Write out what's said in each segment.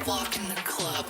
walk in the club.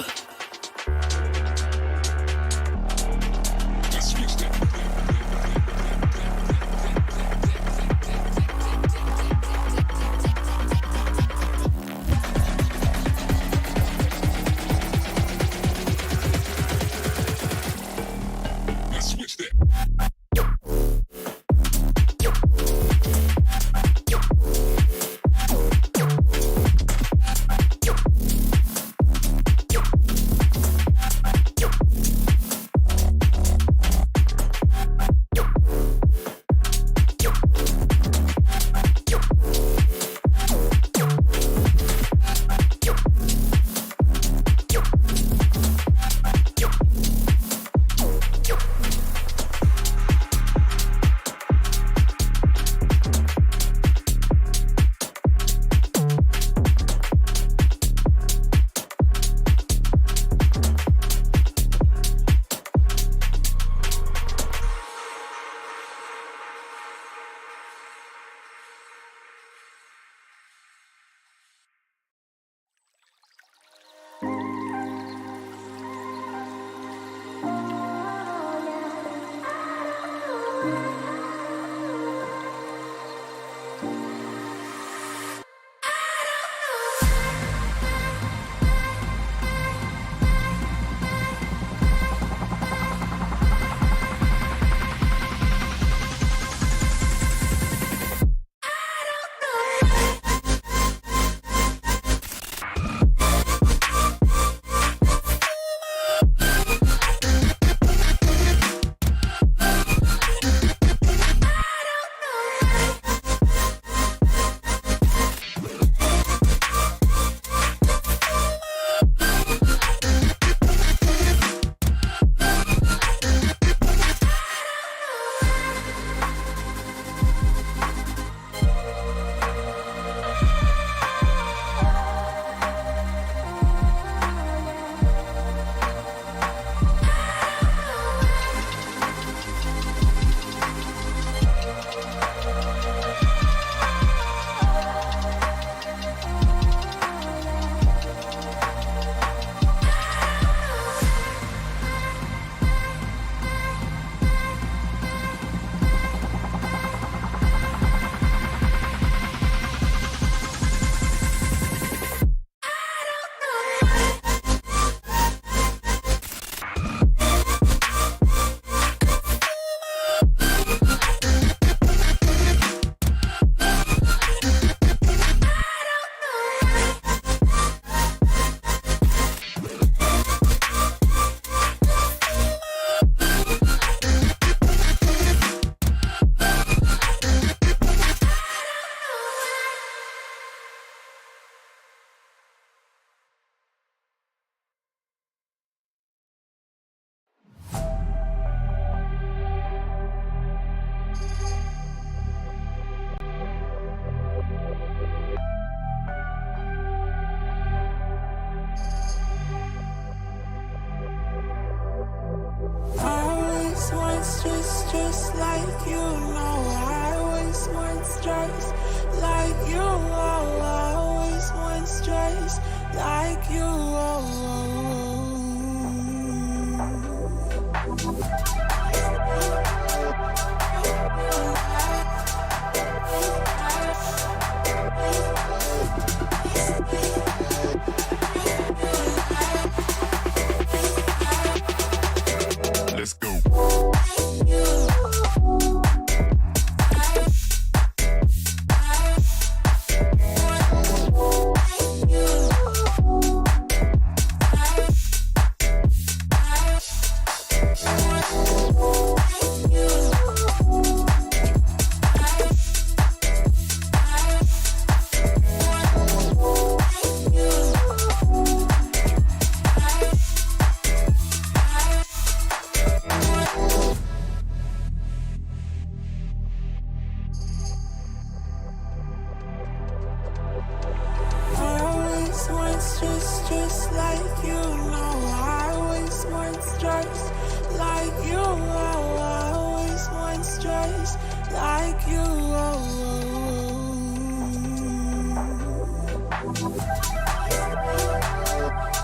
Just like you know, I always want stress like you. Oh, I always want stress like you. Let's go. Just like you know, I always want stress like you. Oh, I always want stress like you. Oh.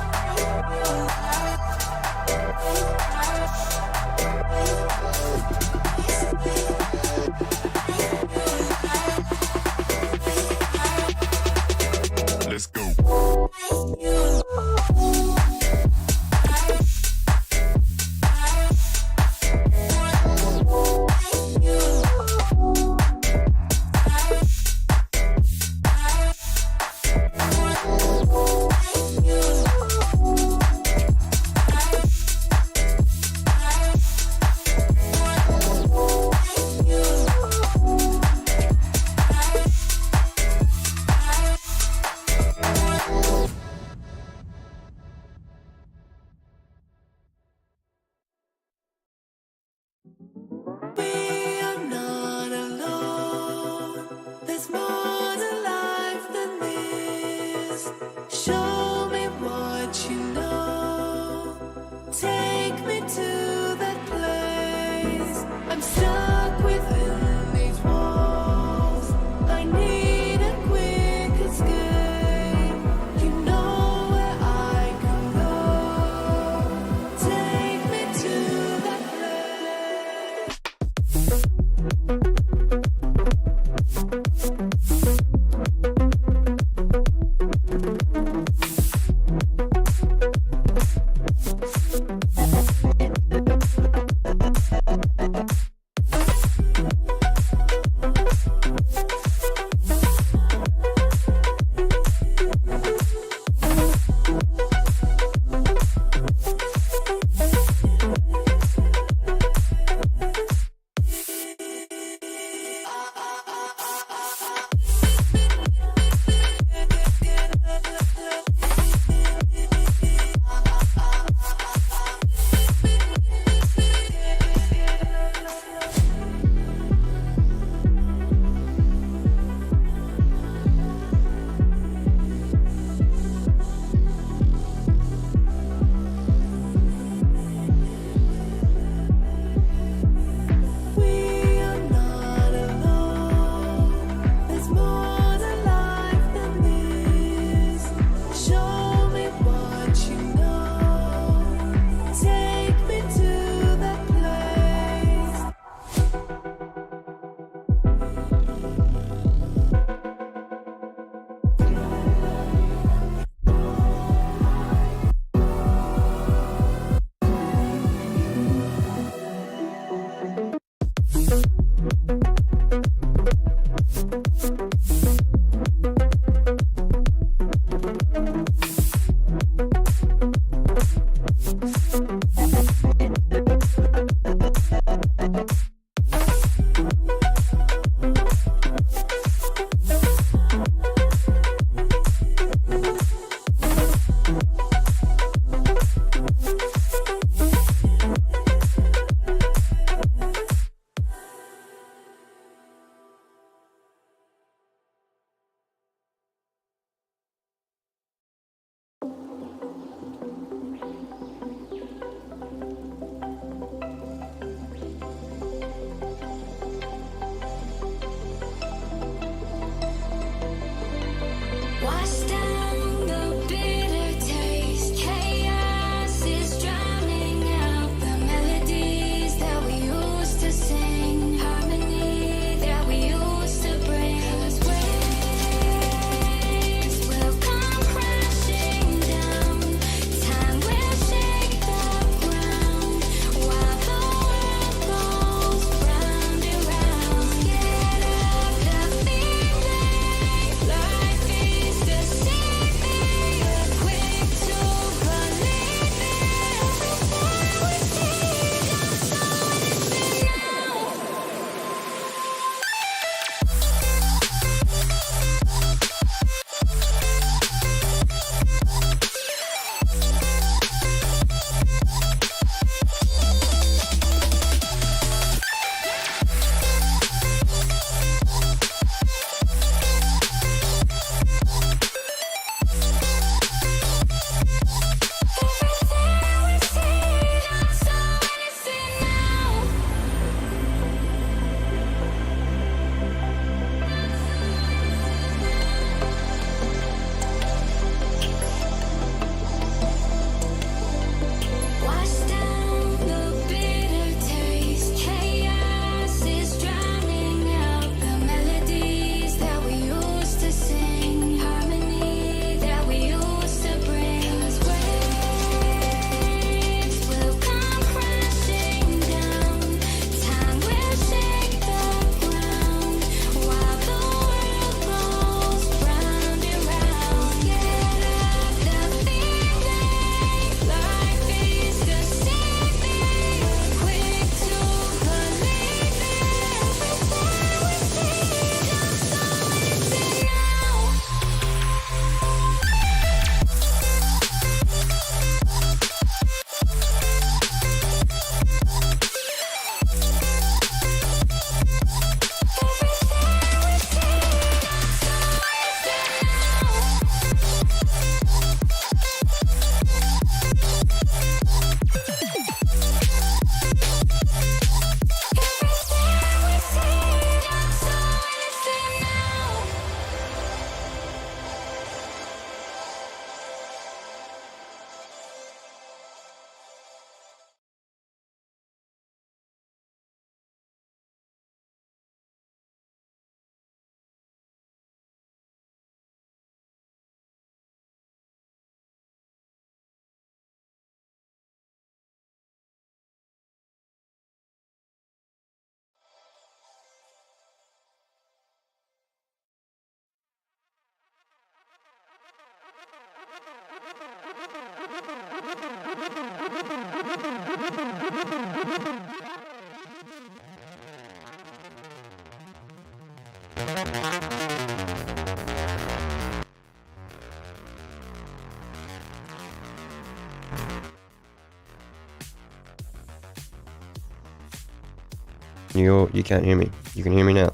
You can't hear me. You can hear me now.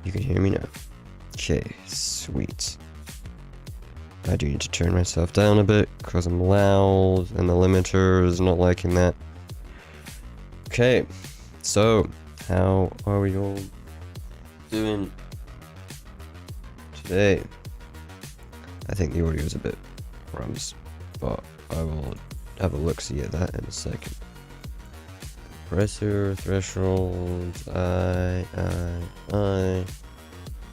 You can hear me now. Okay, sweet. I do need to turn myself down a bit because I'm loud and the limiter is not liking that. Okay, so how are we all doing today? I think the audio is a bit crumbs, but I will have a look-see at that in a second. Compressor, threshold, I.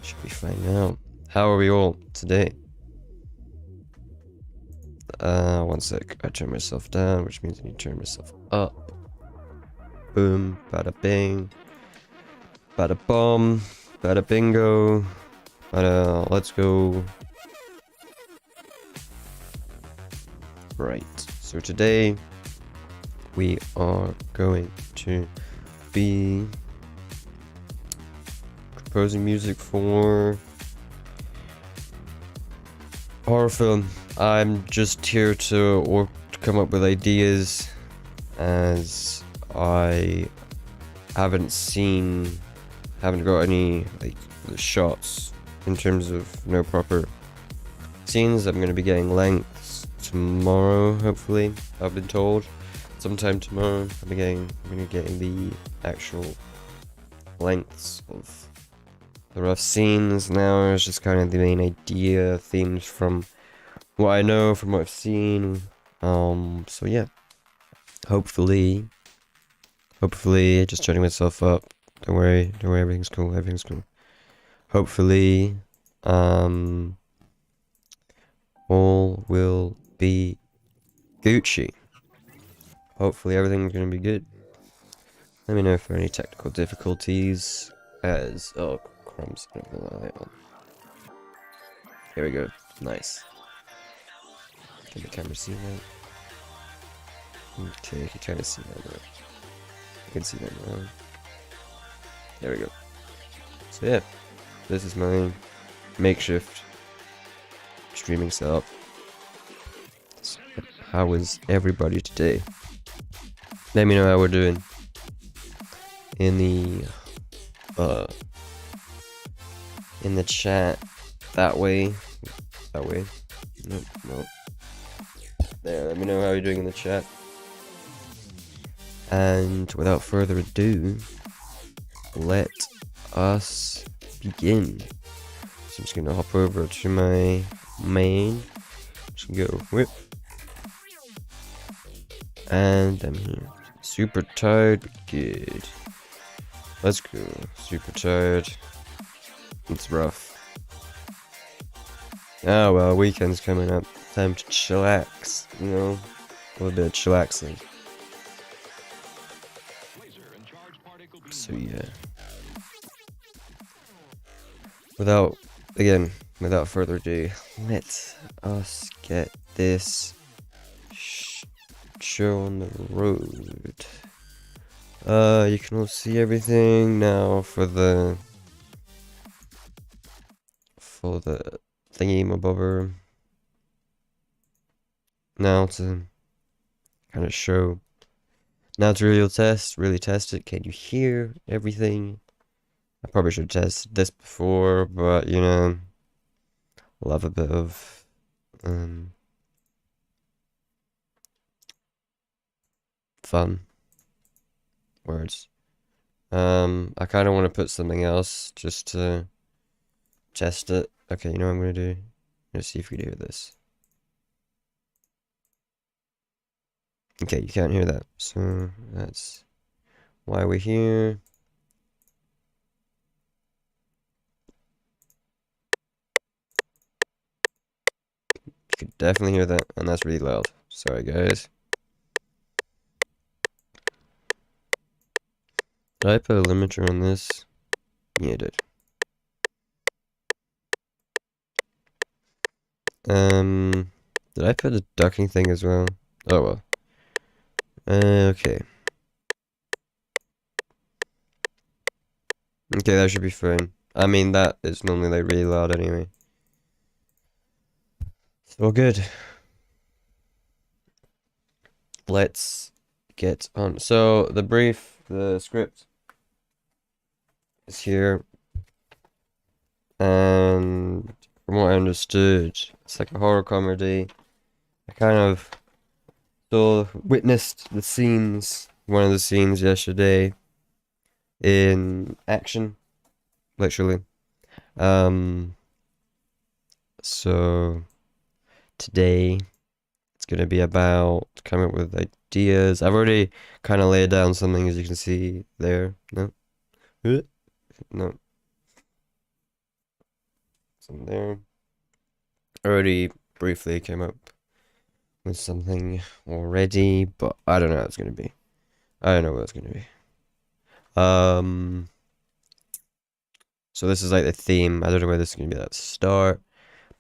Should be fine now. How are we all today? One sec. I turn myself down, which means I need to turn myself up. Boom, bada bing, bada bomb, bada bingo, bada let's go. Right, so today we are going to be composing music for horror film. I'm just here to come up with ideas, as I haven't got any like shots in terms of no proper scenes. I'm going to be getting lengths tomorrow, hopefully. I've been told sometime tomorrow I'm going to be getting the actual lengths of the rough scenes. Now it's just kind of the main idea, themes from what I know, from what I've seen. So yeah, hopefully, just turning myself up. Don't worry, everything's cool, Hopefully, all will be Gucci. Hopefully everything's gonna be good. Let me know if there are any technical difficulties, oh, crumbs, I don't know the light on. Here we go, nice. Can the camera see that? Okay, you can kind of see that now. I can see that now. There we go. So yeah, this is my makeshift streaming setup. So, how is everybody today? Let me know how we're doing in the chat. That way. Nope. There, let me know how you're doing in the chat. And without further ado, let us begin. So I'm just gonna hop over to my main. Just go whip. And I'm here. Super tired, but good. Let's go. Super tired. It's rough. Oh well, weekend's coming up. Time to chillax, you know? A little bit of chillaxing. So yeah. Without further ado, let us get this show on the road. You can all see everything now for the thingy above. Now to kind of show. Now to really test it. Can you hear everything? I probably should have tested this before, but you know, love a bit of fun words. I kind of want to put something else just to test it. Okay, you know what I'm gonna do? I'm gonna see if we can hear this. Okay, you can't hear that, so that's why we're here. You could definitely hear that, and that's really loud. Sorry, guys. Did I put a limiter on this? Yeah, I did. Did I put a ducking thing as well? Oh well. Okay. Okay, that should be fine. I mean, that is normally like really loud anyway. It's all good. let's get on. So the script is here, and from what I understood, it's like a horror comedy. I kind of witnessed one of the scenes yesterday in action, literally. So today it's gonna be about coming up with ideas. I've already kind of laid down something, as you can see there. No, no, something there. Already briefly came up with something already, but I don't know what it's gonna be. I don't know what it's gonna be. So this is like the theme. I don't know where this is gonna be at the start,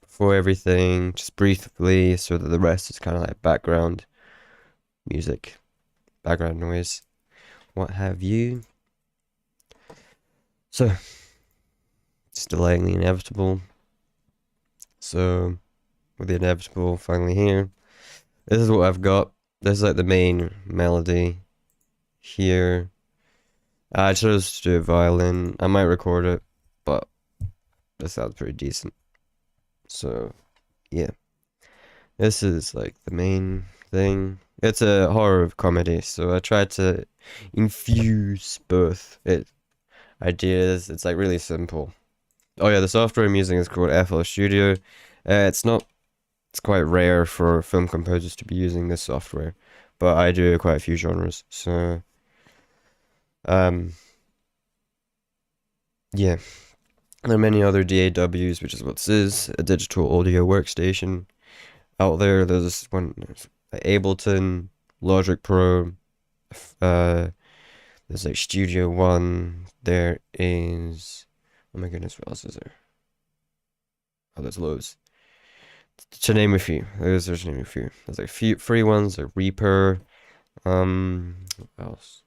before everything, just briefly, so that the rest is kind of like background music, background noise, what have you. So, just delaying the inevitable. So, with the inevitable finally here, this is what I've got. This is like the main melody here. I chose to do a violin. I might record it, but this sounds pretty decent. So, yeah. This is like the main thing. It's a horror comedy, so I tried to infuse both ideas. It's like really simple. Oh yeah, the software I'm using is called FL Studio. It's quite rare for film composers to be using this software, but I do quite a few genres, so yeah. There are many other DAWs, which is what this is, a digital audio workstation. Out there, there's this one, Ableton, Logic Pro, there's like Studio One, there is, oh my goodness, what else is there? Oh, there's loads. To name a few, there's name a few. There's like free ones, like Reaper, what else?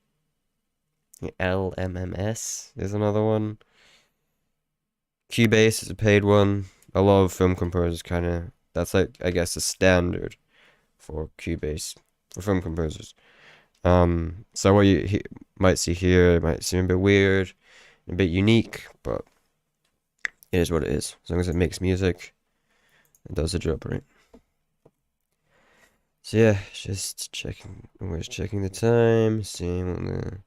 LMMS is another one. Cubase is a paid one. A lot of film composers that's like, I guess, a standard for Cubase for film composers. So what you might see here might seem a bit weird, a bit unique, but it is what it is. As long as it makes music, it does the job, right? So yeah, just checking. Always checking the time, seeing what the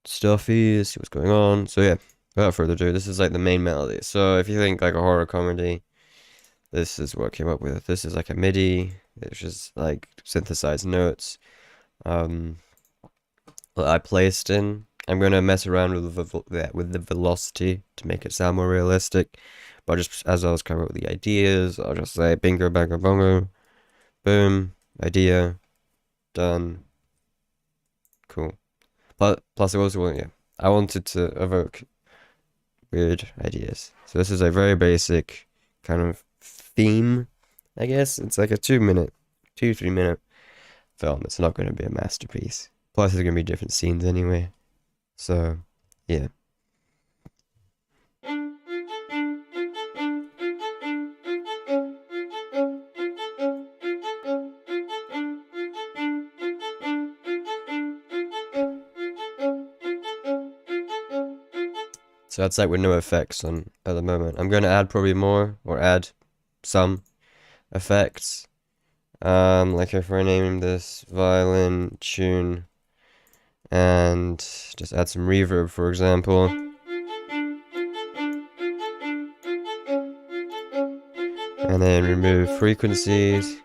stuff is, see what's going on. So yeah, without further ado, this is like the main melody. So if you think like a horror comedy, this is what I came up with. This is like a MIDI. It's just like synthesized notes. That I placed in. I'm gonna mess around with the velocity to make it sound more realistic. But just as I was coming up with the ideas, I'll just say bingo, bango, bongo, boom, idea, done, cool. But plus, I also I wanted to evoke weird ideas. So this is a very basic kind of theme, I guess. It's like a 3 minute film. It's not going to be a masterpiece. Plus, there's going to be different scenes anyway. So, yeah. So that's like with no effects on at the moment. I'm going to add probably more, or add some effects. Like if we're naming this violin tune, and just add some reverb, for example. And then remove frequencies.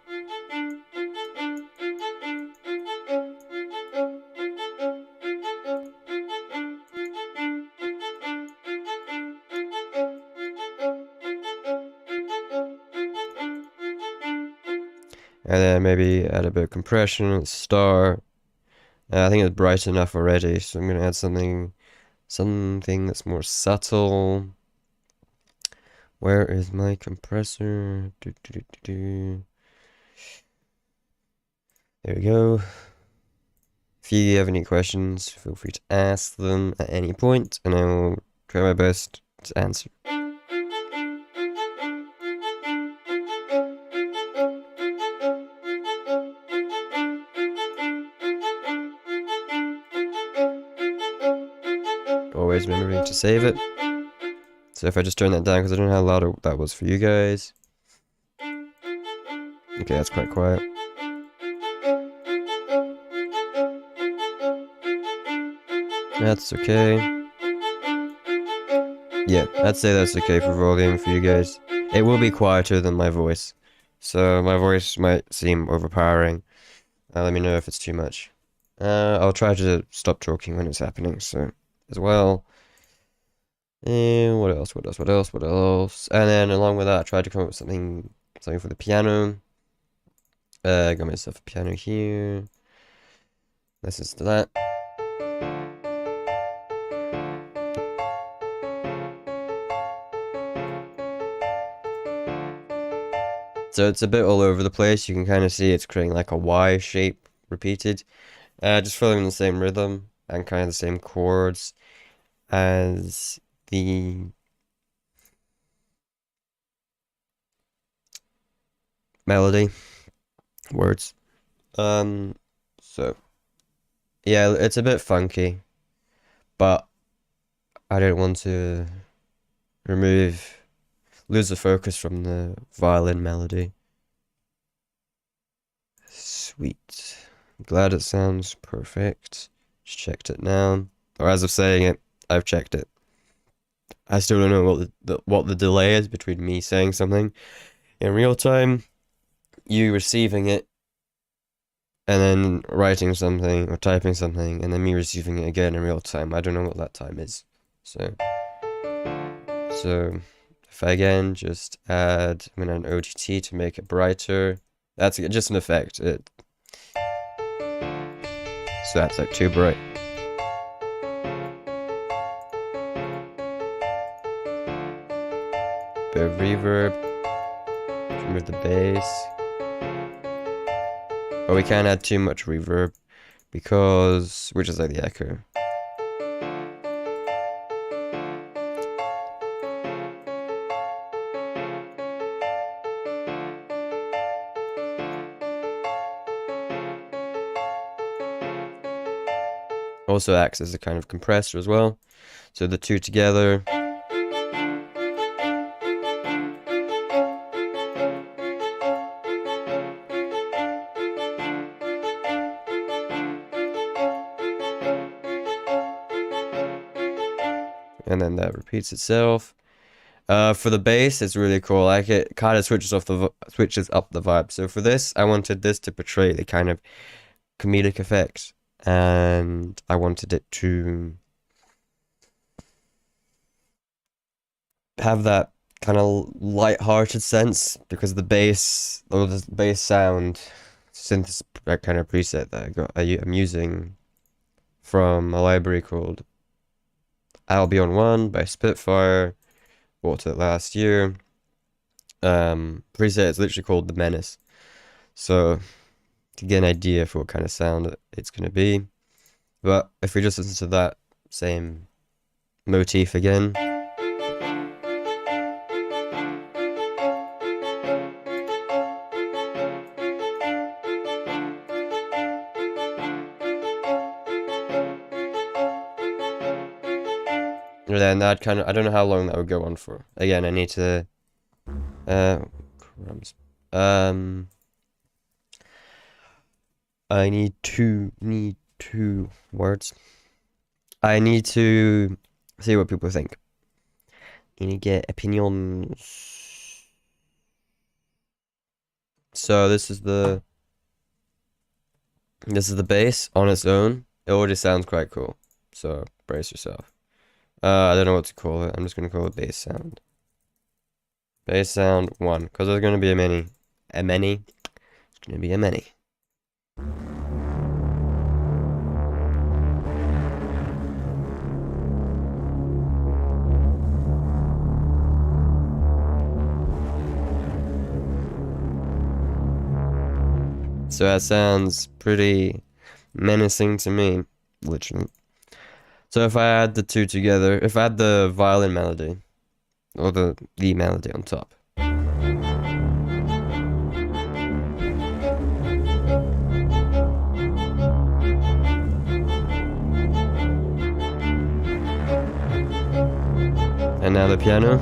And then maybe add a bit of compression at the start. I think it's bright enough already, so I'm gonna add something that's more subtle. Where is my compressor? There we go. If you have any questions, feel free to ask them at any point, and I will try my best to answer. always remembering to save it. So if I just turn that down, because I don't know how loud that was for you guys. Okay, that's quite quiet. That's okay. Yeah, I'd say that's okay for volume for you guys. It will be quieter than my voice, so my voice might seem overpowering. Let me know if it's too much. I'll try to stop talking when it's happening, so as well. And what else? And then along with that, I tried to come up with something for the piano. Got myself a piano here. Listen to that. So it's a bit all over the place. You can kind of see it's creating like a Y shape repeated. Just following the same rhythm and kind of the same chords as the melody words. So yeah, it's a bit funky, but I don't want to lose the focus from the violin melody. Sweet. I'm glad it sounds perfect. Just checked it now. Or as of saying it, I've checked it. I still don't know what the delay is between me saying something in real time, you receiving it, and then writing something or typing something, and then me receiving it again in real time. I don't know what that time is. So if I again just add, I'm gonna add an OTT to make it brighter. That's just an effect. So that's like too bright. Bit of reverb. Remove the bass. But we can't add too much reverb which is like the echo. Also acts as a kind of compressor as well. So the two together. And then that repeats itself. For the bass, it's really cool. Like it kind of switches up the vibe. So for this, I wanted this to portray the kind of comedic effect, and I wanted it to have that kind of light-hearted sense because the bass sound synth kind of preset that I'm using from a library called Albion 1 by Spitfire. Bought it last year. Preset is literally called The Menace. So to get an idea for what kind of sound it's going to be. But if we just listen to that same motif again. And then that kind of, I don't know how long that would go on for. Again, I need to, crumbs. I need two words. I need to see what people think. I need to get opinions. So this is the bass on its own. It already sounds quite cool. So brace yourself. I don't know what to call it. I'm just gonna call it bass sound. Bass sound 1, because there's gonna be a many. It's gonna be a many. So that sounds pretty menacing to me, literally. So if I add the two together, if I add the violin melody, or the melody on top. And now the piano.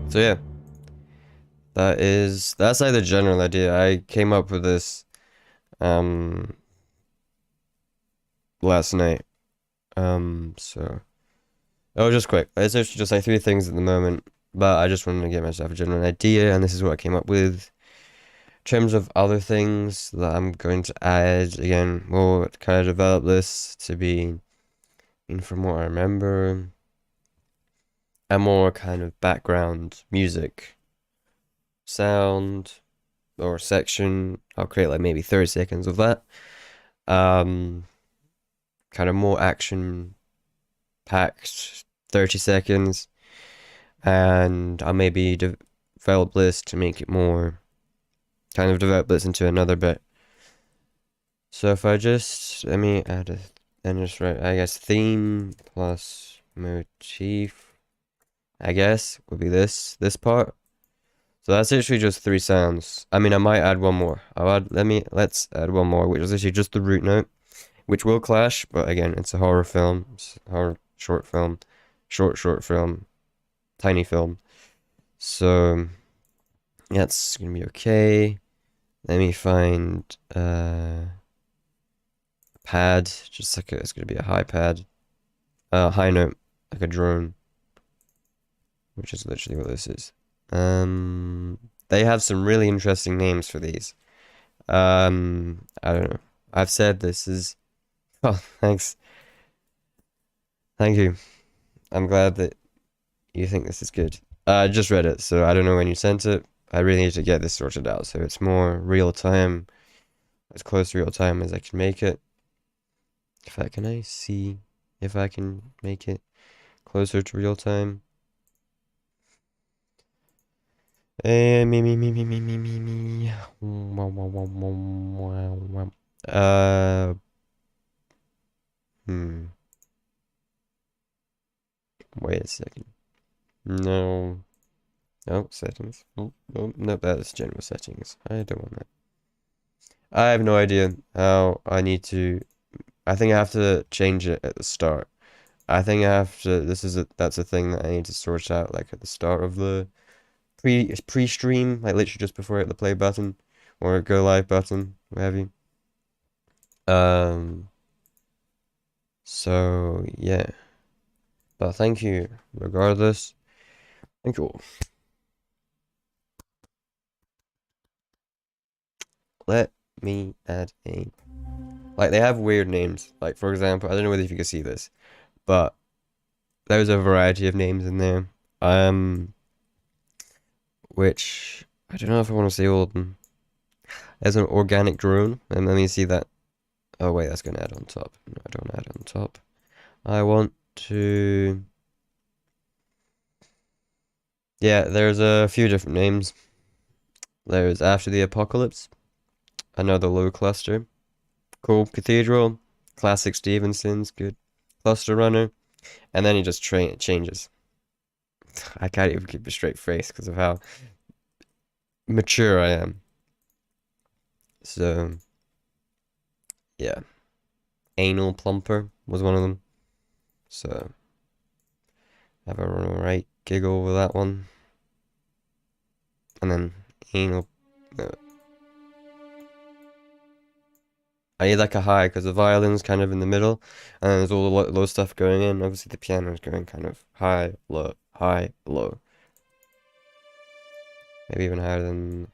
So yeah, that's like the general idea. I came up with this last night. So oh, just quick. It's actually just like 3 things at the moment, but I just wanted to get myself a general idea, and this is what I came up with. In terms of other things that I'm going to add, again, we'll kind of develop this to be, from what I remember, a more kind of background music sound or section. I'll create like maybe 30 seconds of that. Kind of more action packed 30 seconds, and I'll maybe develop this to make it more, kind of develop this into another bit. So if I just, let me add a, and just write, I guess, theme plus motif, I guess, would be this part. So that's literally just 3 sounds. I mean, I might add one more. Let's add one more, which is actually just the root note, which will clash, but again, it's a horror film, short film, tiny film. So that's gonna be okay. Let me find pad, just like it's gonna be a high pad, high note, like a drone, which is literally what this is. They have some really interesting names for these. I don't know. I've said this is. Oh, thanks. Thank you. I'm glad that you think this is good. I just read it, so I don't know when you sent it. I really need to get this sorted out, so it's more real time, as close to real time as I can make it. Can I see if I can make it closer to real time? Me. Wait a second. No. Oh, settings. Oh, no, that's general settings. I don't want that. I have no idea how I need to. I think I have to change it at the start. I think I have to. That's a thing that I need to sort out, like at the start of the pre-stream, like literally just before I hit the play button or go live button, what have you. So yeah. But thank you, regardless. Thank you. Let me add a. Like, they have weird names. Like, for example, I don't know whether if you can see this, but there's a variety of names in there. Which I don't know if I want to say all of them. There's an organic drone, and let me see that. Oh wait, that's gonna add on top. No, I don't add on top. I want to. Yeah, there's a few different names. There's After the Apocalypse, Another Low Cluster, Cool Cathedral, Classic Stevenson's good, Cluster Runner, and then he just changes. I can't even keep a straight face because of how mature I am. So, yeah. Anal Plumper was one of them. So, have a right giggle with that one. And then anal. I need like a high because the violin's kind of in the middle, and then there's all the low stuff going in. Obviously, the piano is going kind of high, low, high, low. Maybe even higher than.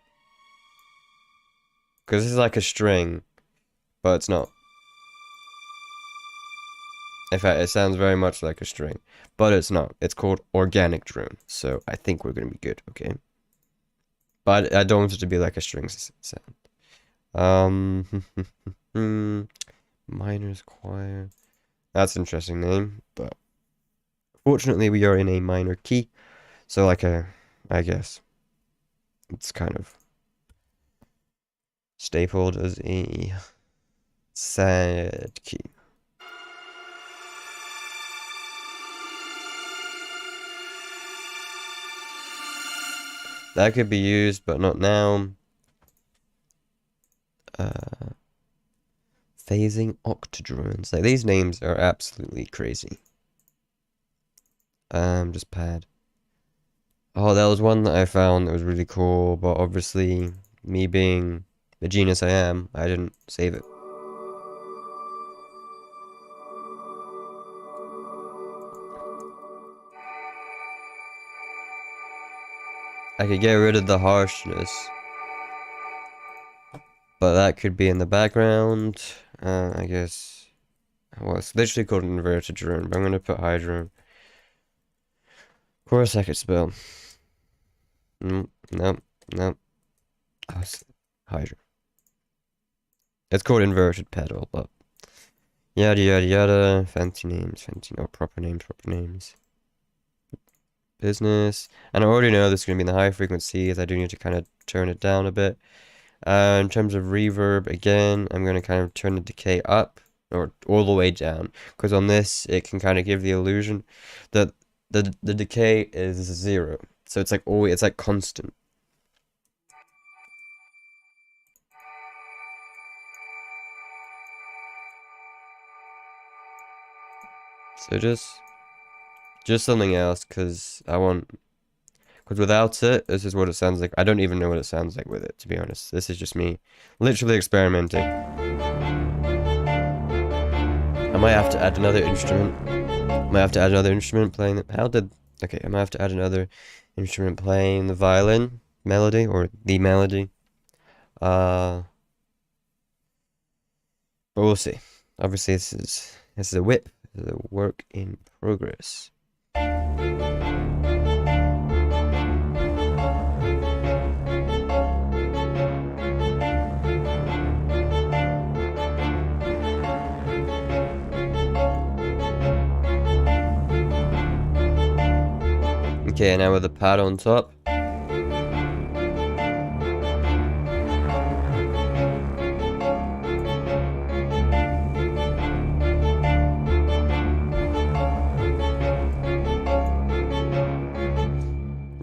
Because this is like a string, but it's not. In fact, it sounds very much like a string, but it's not. It's called organic drone, so I think we're gonna be good, okay? But I don't want it to be like a string sound. Minor's Choir. That's an interesting name, but fortunately we are in a minor key, so like I guess it's kind of stapled as a Sad key. That could be used, but not now. Phasing octodrones. Like, these names are absolutely crazy. Just pad. Oh, that was one that I found that was really cool, but obviously, me being the genius I am, I didn't save it. I could get rid of the harshness, but that could be in the background. I guess. Well, it's literally called an inverted drone, but I'm gonna put high drone. Of course, I could spell. No. Oh, Hydra. It's called inverted pedal, but yada yada yada. Fancy names, proper names. Business, and I already know this is gonna be in the high frequencies. I do need to kind of turn it down a bit. In terms of reverb, again, I'm gonna kind of turn the decay up or all the way down, because on this it can kind of give the illusion that the decay is 0, so it's like always, it's like constant. So just something else, because without it, this is what it sounds like. I don't even know what it sounds like with it, to be honest. This is just me literally experimenting. I might have to add another instrument. Playing. Okay, I might have to add another instrument playing the violin melody, or the melody. But we'll see. Obviously, this is a whip. This is a work in progress. Okay, now with the pad on top.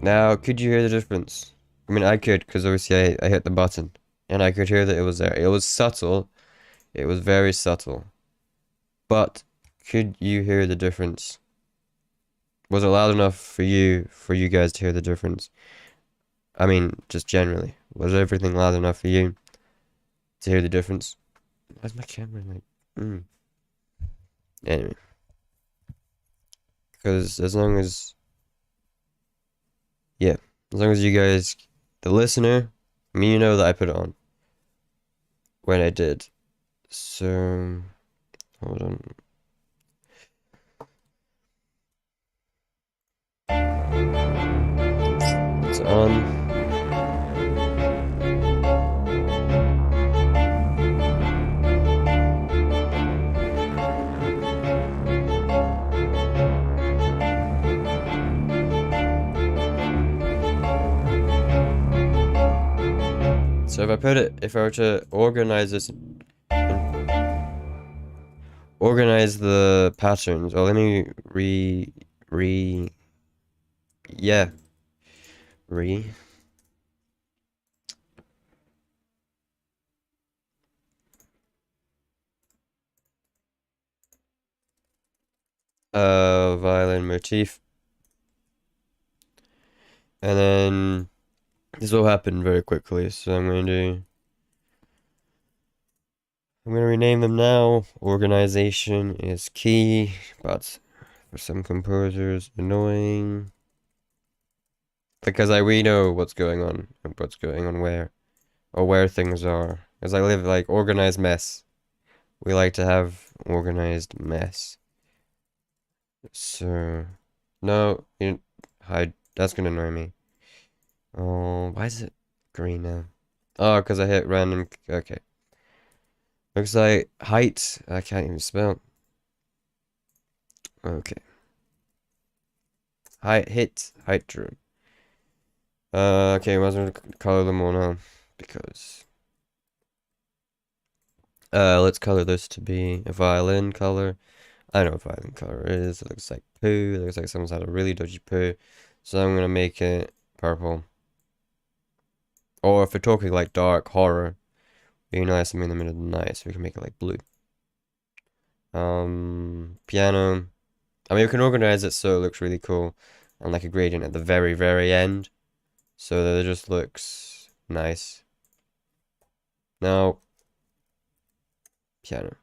Now, could you hear the difference? I mean, I could, because obviously I hit the button, and I could hear that it was there. It was subtle. It was very subtle. But, could you hear the difference? Was it loud enough for you guys to hear the difference? I mean, just generally. Was everything loud enough for you to hear the difference? Why's my camera like... Anyway. Because as long as... Yeah. As long as you guys... The listener... I mean, you know that I put it on. When I did. So... Hold on. It's on. So if I were to organize this, organize the patterns, oh, let me violin motif. And then this will happen very quickly, so I'm going to rename them now. Organization is key, but for some composers, annoying. Because we know what's going on, and what's going on where, or where things are. Because I live like organized mess. We like to have organized mess. So, no, hide. That's gonna annoy me. Oh, why is it green now? Oh, because I hit random. Okay. Looks like height. I can't even spell. Okay. Height drew. Okay, I might as well color them all now, because Let's color this to be a violin color. I know what violin color is. It looks like poo. It looks like someone's had a really dodgy poo. So I'm gonna make it purple. Or if we're talking like dark horror, we can have something in the middle of the night, so we can make it like blue. Piano. I mean, we can organize it so it looks really cool, and like a gradient at the very, very end, so that it just looks nice. Now, piano.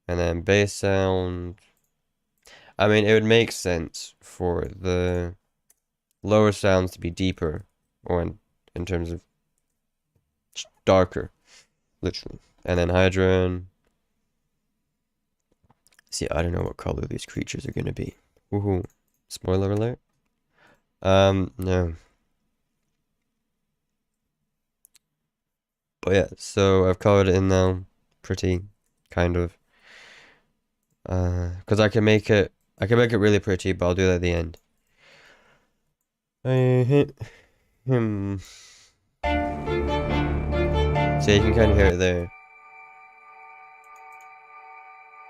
And then bass sound. I mean, it would make sense for the lower sounds to be deeper, or in terms of darker, literally. And then Hydron. See, I don't know what color these creatures are gonna be. Woohoo. Spoiler alert. No. But yeah, so I've colored it in now. Pretty, kind of. Because I can make it really pretty, but I'll do that at the end. I hit him. So you can kind of hear it there.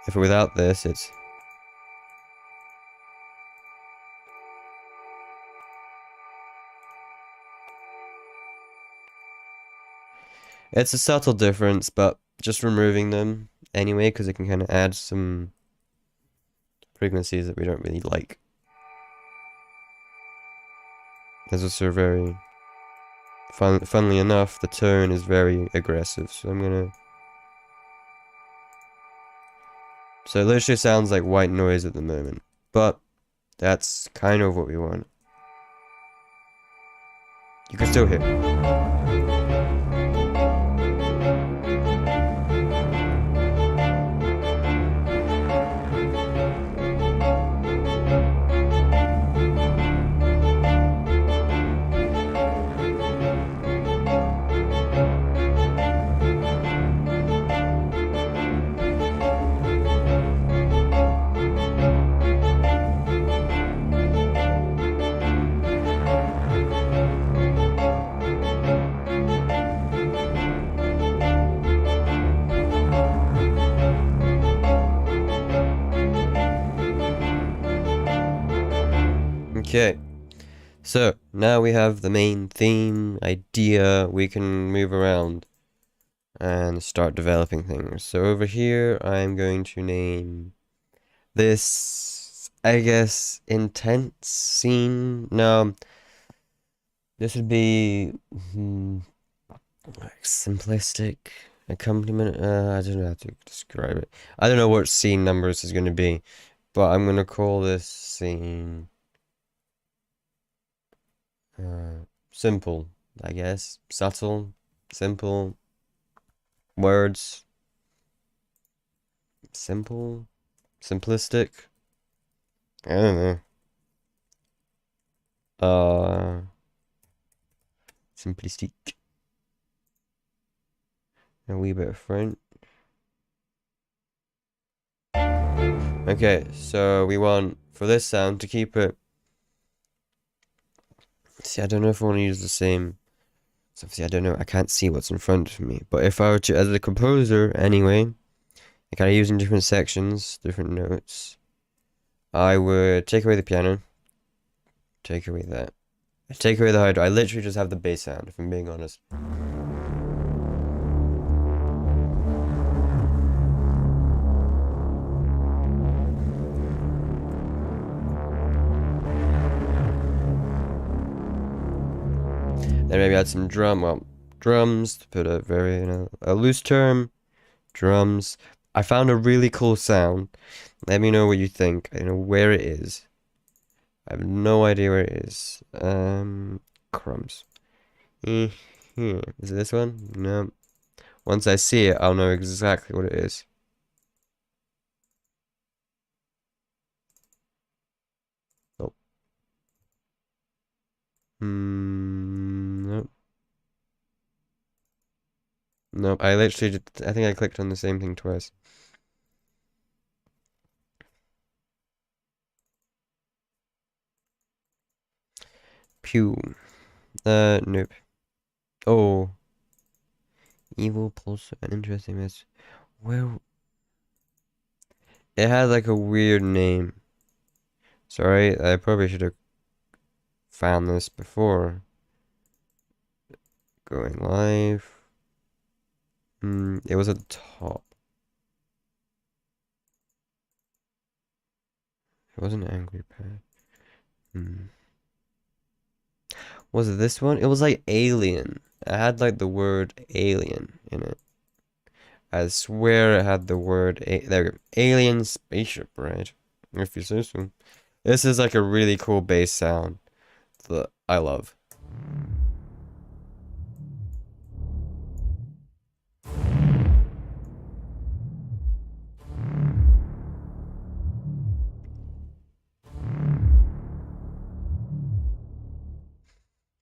If without this, it's a subtle difference, but just removing them anyway, because it can kind of add some frequencies that we don't really like. There's also very funnily enough, the tone is very aggressive, so I'm gonna. So it literally sounds like white noise at the moment, but that's kind of what we want. You can still hear. Okay, so now we have the main theme idea. We can move around and start developing things. So over here, I'm going to name this, I guess, intense scene. No, this would be like simplistic accompaniment. I don't know how to describe it. I don't know what scene numbers is going to be, but I'm going to call this scene simple, I guess. Subtle, simple words. Simple, simplistic. I don't know. Simplistic. A wee bit of front. Okay, so we want for this sound to keep it. See, I don't know if I want to use the same. So obviously, I don't know. I can't see what's in front of me. But if I were to, as a composer, anyway, I kind of using different sections, different notes. I would take away the piano. Take away that. Take away the hydro. I literally just have the bass sound, if I'm being honest. Then maybe add some drums, to put a very, a loose term. Drums. I found a really cool sound. Let me know what you think. I don't know where it is. I have no idea where it is. Crumbs. Is it this one? No. Once I see it, I'll know exactly what it is. Nope. Nope. Nope. I literally just, I think I clicked on the same thing twice. Pew. Nope. Oh. Evil plus an interesting mess. Where? It had like a weird name. Sorry, I probably should have found this before. Going live. It was at the top. It wasn't Angry Pad. Was it this one? It was like Alien. It had like the word alien in it. I swear it had the word there we go. Alien spaceship, right? If you say so. This is like a really cool bass sound that I love.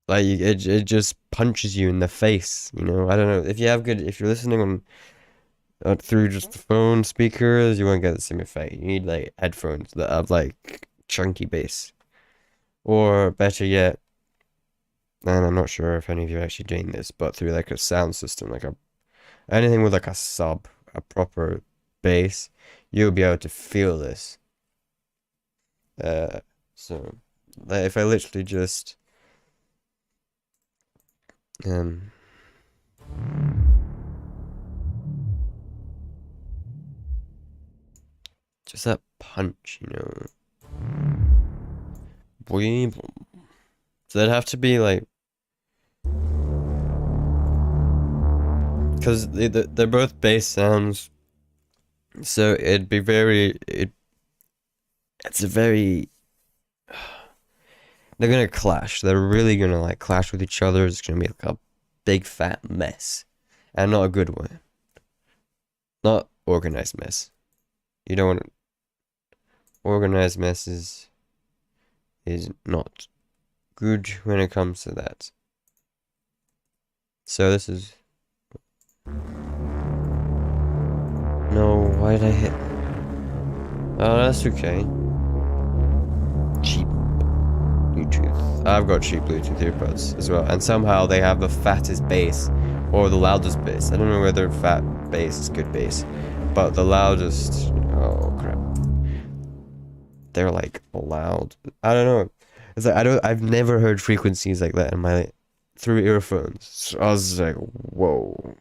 Like it just punches you in the face, you know. I don't know if you're listening on through just the phone speakers, you won't get the same effect. You need like headphones that have like chunky bass, or better yet, and I'm not sure if any of you are actually doing this, but through like a sound system, like anything with like a proper bass, you'll be able to feel this. So like if I literally just just that punch, you know. Boing. So that'd have to be like, because they're both bass sounds, so it'd be it's a very, they're gonna clash. They're really gonna like clash with each other. It's gonna be like a big fat mess, and not a good one. Not organized mess. You don't want organized messes is not good when it comes to that. So this is no. Why did I hit? Oh, that's okay. Cheap Bluetooth. I've got cheap Bluetooth earbuds as well, and somehow they have the fattest bass or the loudest bass. I don't know whether fat bass is good bass, but the loudest. Oh crap! They're like loud. I don't know. It's like I've never heard frequencies like that in my through earphones. So I was like, whoa.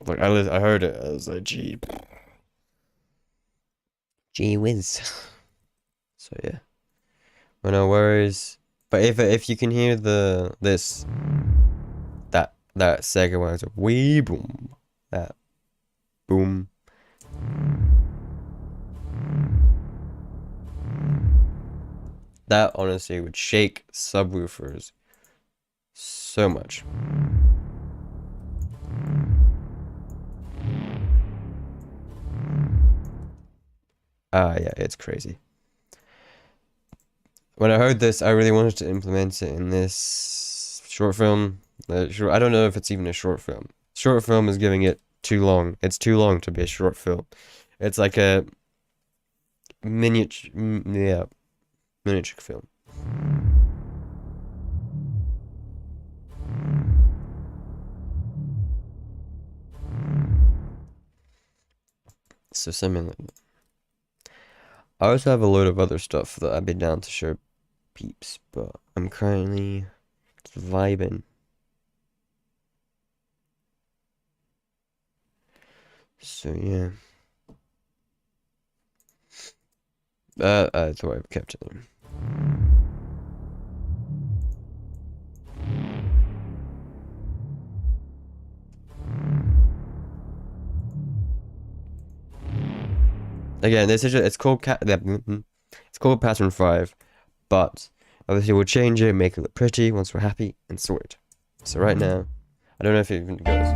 Like I heard it. I was like, gee whiz. So yeah. Well, no worries. But if you can hear that second one, it's a wee boom. That boom. That honestly would shake subwoofers so much. Yeah, it's crazy. When I heard this, I really wanted to implement it in this short film. I don't know if it's even a short film. Short film is giving it too long. It's too long to be a short film. It's like a miniature film. So something like that. I also have a load of other stuff that I'd be down to show peeps, but I'm currently vibing. So yeah. That's why I've kept it there. Again, it's called Pattern 5, but obviously we'll change it, make it look pretty once we're happy and sorted. So right now, I don't know if it even goes.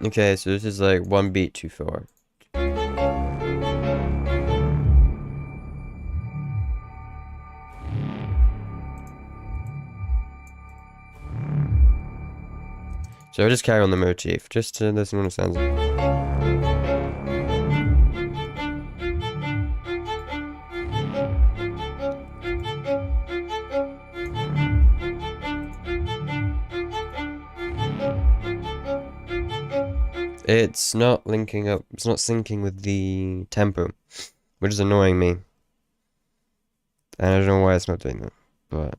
Okay, so this is like one beat too far. So I'll just carry on the motif, just to listen when it sounds like. It's not linking up, it's not syncing with the tempo, which is annoying me. And I don't know why it's not doing that, but...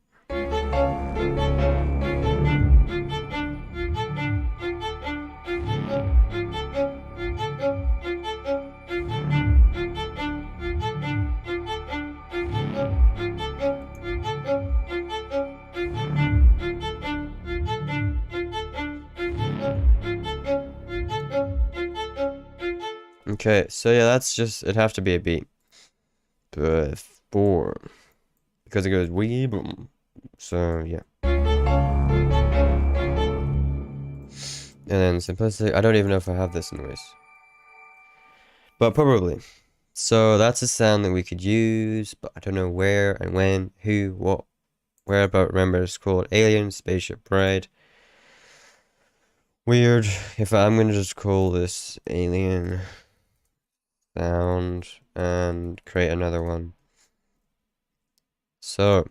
Okay, so yeah, that's just, it'd have to be a beat. But 4. Because it goes wee boom. So yeah. And then simplicity, I don't even know if I have this noise. But probably. So that's a sound that we could use, but I don't know where and when, who, what, where about. Remember, it's called Alien Spaceship Bride. Weird. If I'm gonna just call this Alien Sound and create another one. So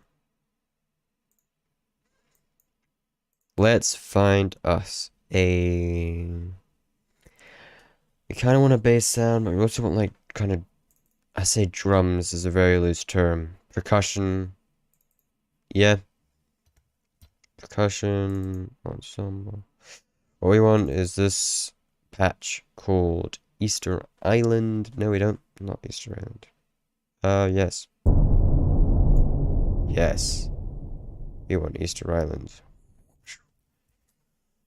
let's find us a... We kind of want a bass sound, but we also want like kind of... I say drums is a very loose term. Percussion. Yeah. Percussion ensemble. What we want is this patch called Easter Island. No, we don't. Not Easter Island. Yes. Yes. We want Easter Island.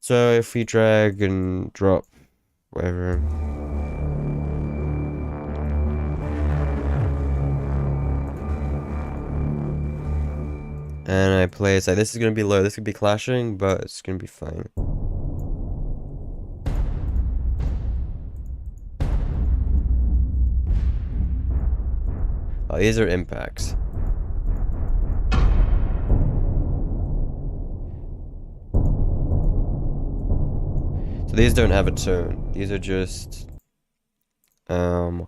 So if we drag and drop, whatever. And I play, it's like, this is gonna be low, this could be clashing, but it's gonna be fine. Oh, these are impacts. So these don't have a tone. These are just, yeah,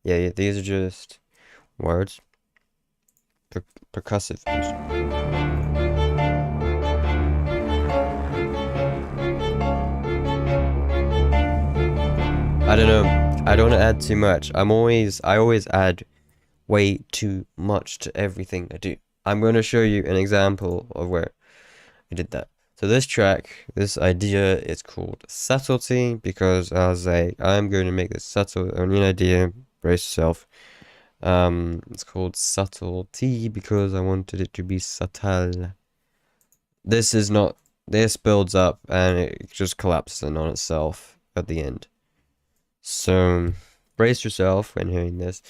these are just words. Percussive. I don't know. I don't add too much. I always add way too much to everything I do. I'm going to show you an example of where I did that. So this track, this idea is called Subtlety, because I was like, I'm going to make this subtle, only an idea, brace yourself. It's called Subtlety because I wanted it to be subtle. This is not, this builds up and it just collapses in on itself at the end. So, brace yourself when hearing this.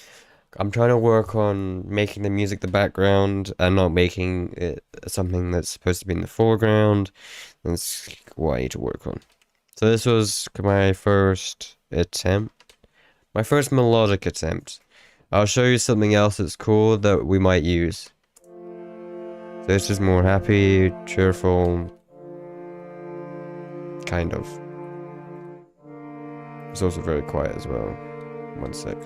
I'm trying to work on making the music the background and not making it something that's supposed to be in the foreground. That's what I need to work on. So this was my first attempt. My first melodic attempt. I'll show you something else that's cool that we might use. So this is more happy, cheerful, kind of. It's also very quiet as well. One sec.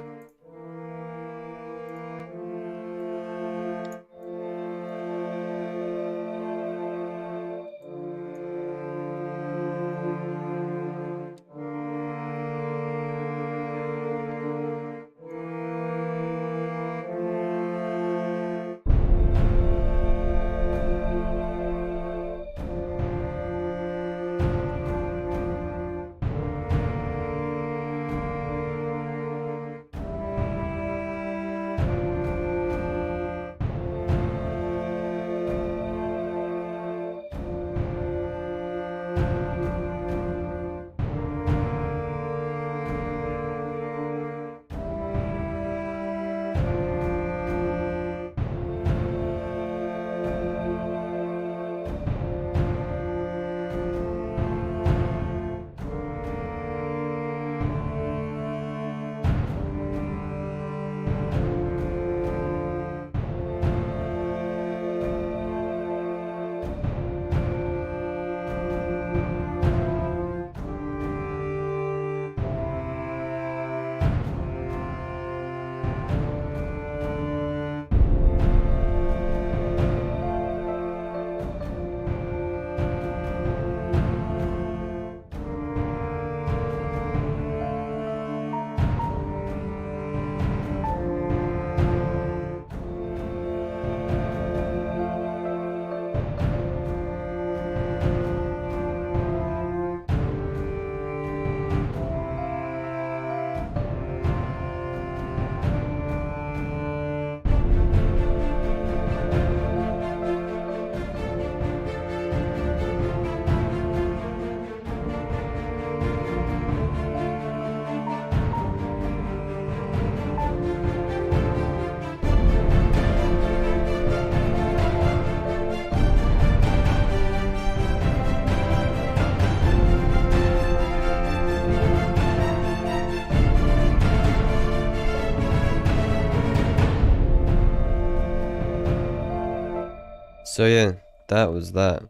So yeah, that was that.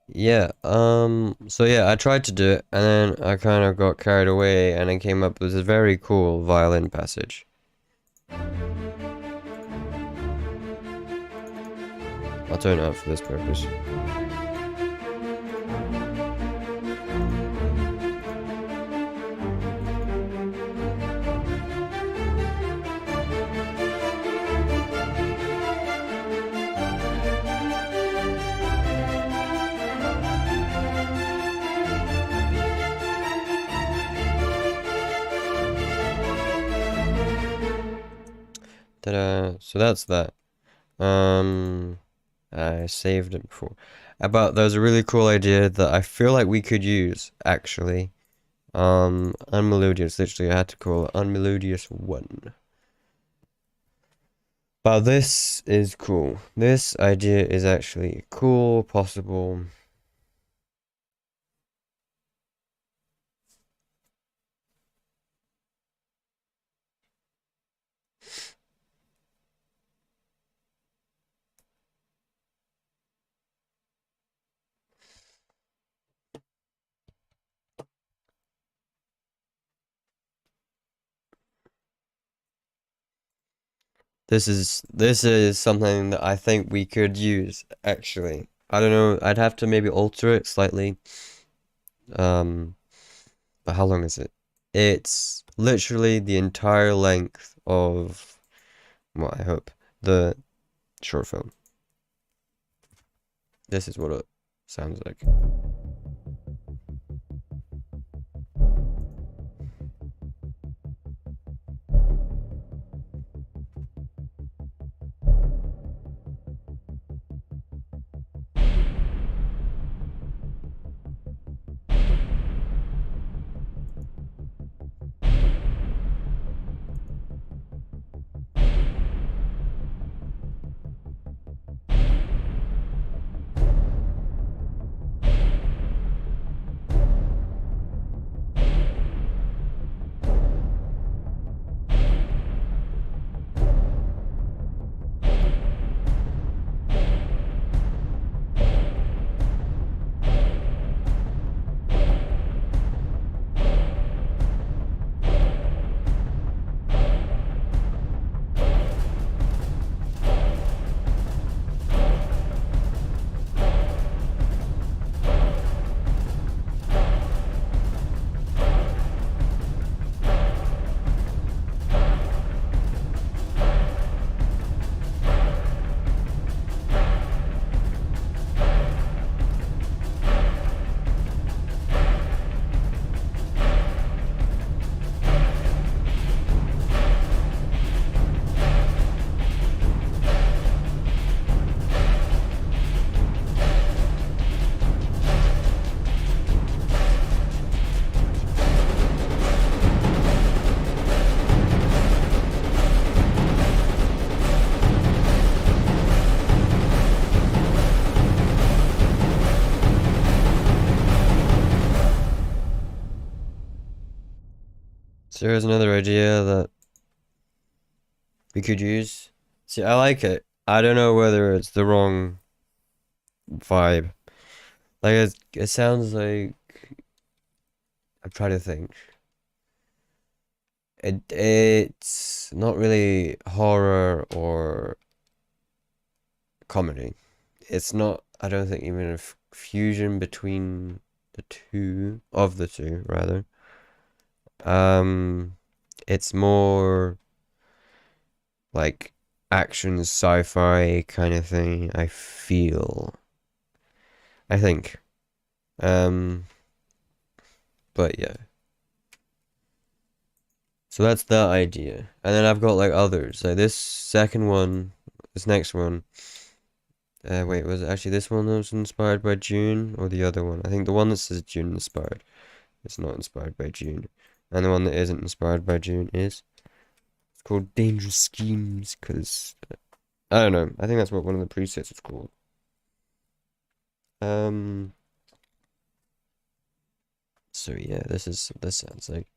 Yeah, so yeah, I tried to do it, and then I kind of got carried away, and I came up with a very cool violin passage. I'll turn it up for this purpose. Ta-da! So that's that. I saved it before. But there's a really cool idea that I feel like we could use, actually. Unmelodious, literally I had to call it Unmelodious 1. But this is cool. This idea is actually cool, possible. This is something that I think we could use, actually. I don't know, I'd have to maybe alter it slightly. But how long is it? It's literally the entire length of, well, I hope, the short film. This is what it sounds like. So here's another idea that we could use. See, I like it. I don't know whether it's the wrong vibe. Like, it sounds like... I'm trying to think. It's not really horror or comedy. It's not, I don't think, even a fusion between the two, of the two, rather. It's more like action sci-fi kind of thing, I feel. I think. But yeah. So that's that idea. And then I've got like others. Like this second one, this next one. Wait, was it actually this one that was inspired by June or the other one? I think the one that says June inspired. It's not inspired by June. And the one that isn't inspired by June is. It's called Dangerous Schemes, because I don't know. I think that's what one of the presets is called. So yeah, this sounds like.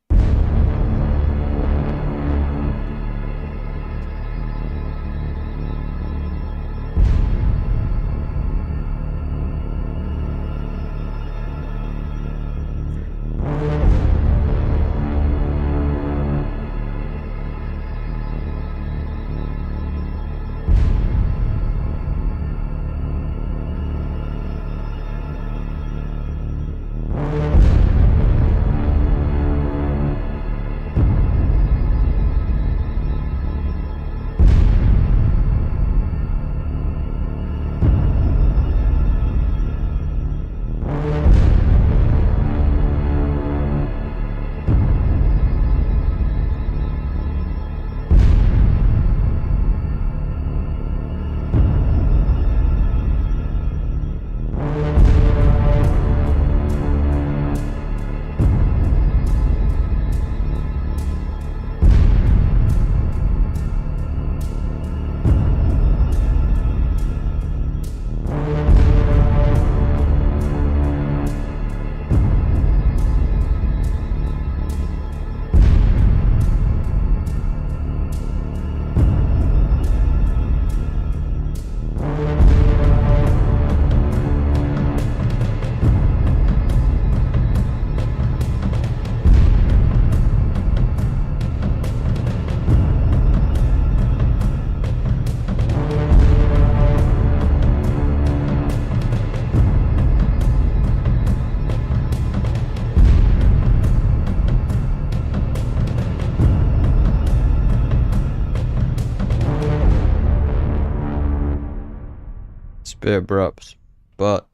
bit abrupt, but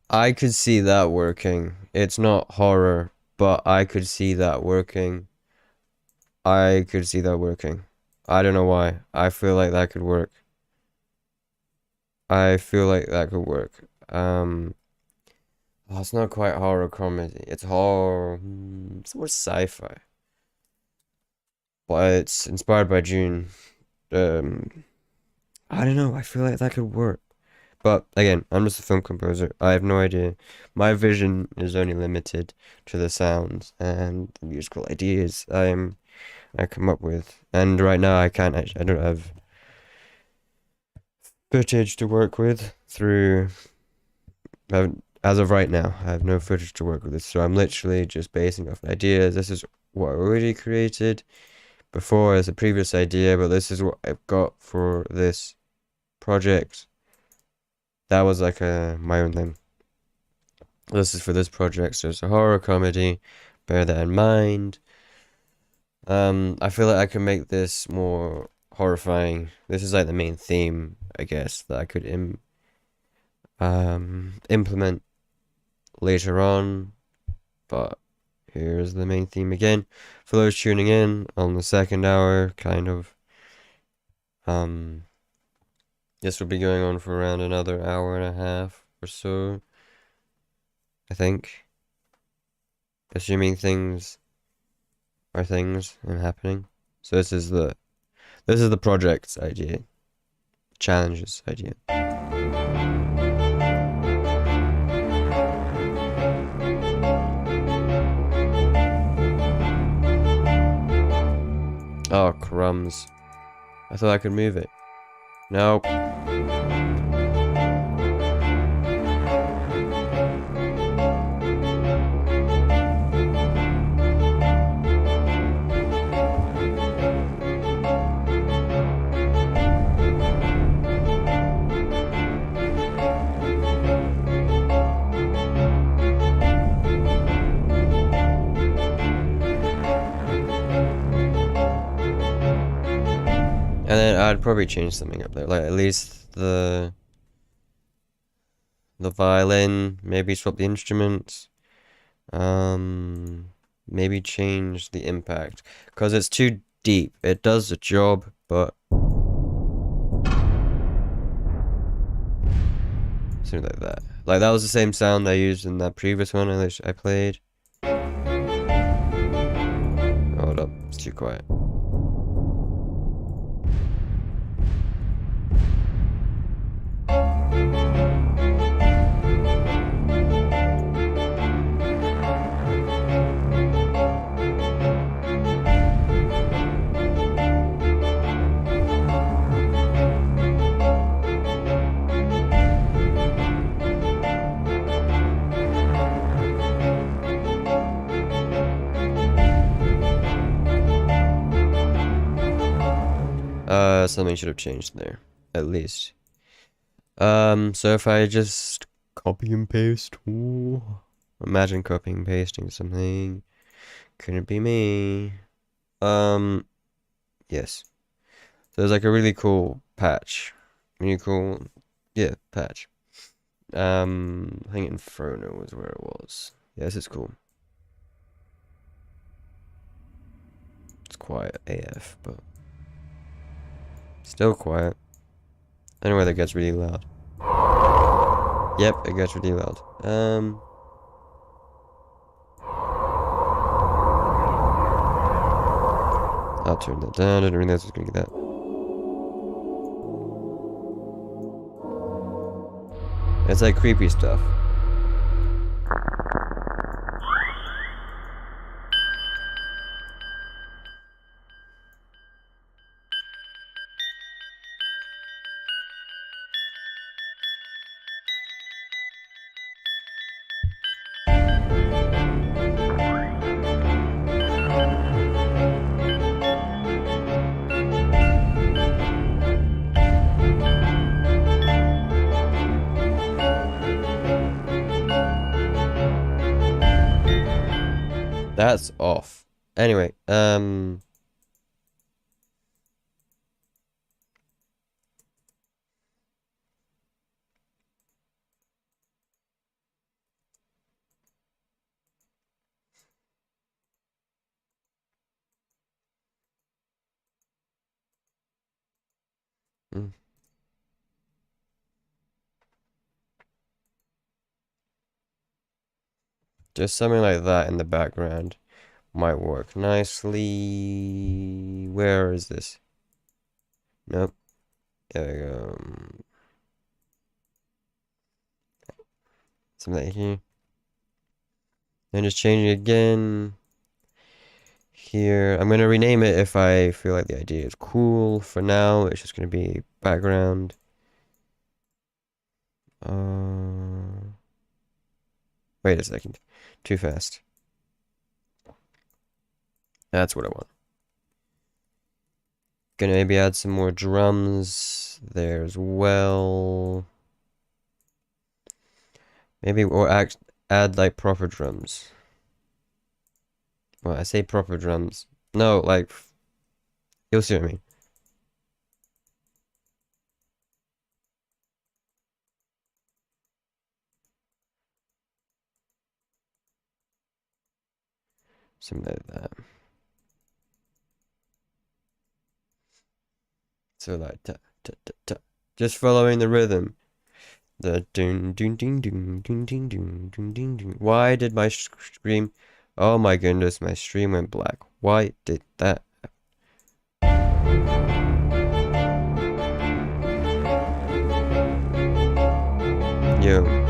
I could see that working. It's not horror, but I could see that working. I could see that working. I don't know why. I feel like that could work. I feel like that could work. Oh, it's not quite horror comedy. It's horror. It's more sci-fi. But it's inspired by June. I don't know. I feel like that could work. But again, I'm just a film composer. I have no idea. My vision is only limited to the sounds and the musical ideas I come up with. And right now I can't actually, I don't have footage to work with through as of right now. I have no footage to work with, so I'm literally just basing off ideas. This is what I already created before as a previous idea, but this is what I've got for this project. That was like my own thing. This is for this project, so it's a horror comedy. Bear that in mind. I feel like I can make this more horrifying. This is like the main theme, I guess, that I could implement later on. But here's the main theme again. For those tuning in on the second hour, kind of. This will be going on for around another hour and a half or so, I think. Assuming things are things and happening. So this is the project's idea. Challenges idea. Oh, crumbs. I thought I could move it. Nope. And then I'd probably change something up there, like at least the violin, maybe swap the instruments, maybe change the impact, because it's too deep. It does the job, but something like that. Like that was the same sound I used in that previous one I played. Hold up, it's too quiet. Something should have changed there, at least. So if I just copy and paste, ooh, imagine copying and pasting something. Couldn't be me. Yes. So there's like a really cool patch. Really cool, yeah, patch. I think Inferno was where it was. Yeah, this is cool. It's quiet AF, but still quiet. Anyway, that gets really loud. Yep, it gets really loud. I'll turn that down. I didn't realize I was gonna get that. It's like creepy stuff. That's off. Anyway, Just something like that in the background might work nicely. Where is this? Nope. There we go. Something like here. And just change it again. Here. I'm going to rename it if I feel like the idea is cool. For now, it's just going to be background. Wait a second. Too fast. That's what I want. Gonna maybe add some more drums there as well. Maybe or add like proper drums. Well, I say proper drums. No, like you'll see what I mean. Something like that. So like just following the rhythm. The ding ding ding ding ding ding ding ding ding ding. Why did my stream? Oh my goodness, my stream went black. Why did that? Yo.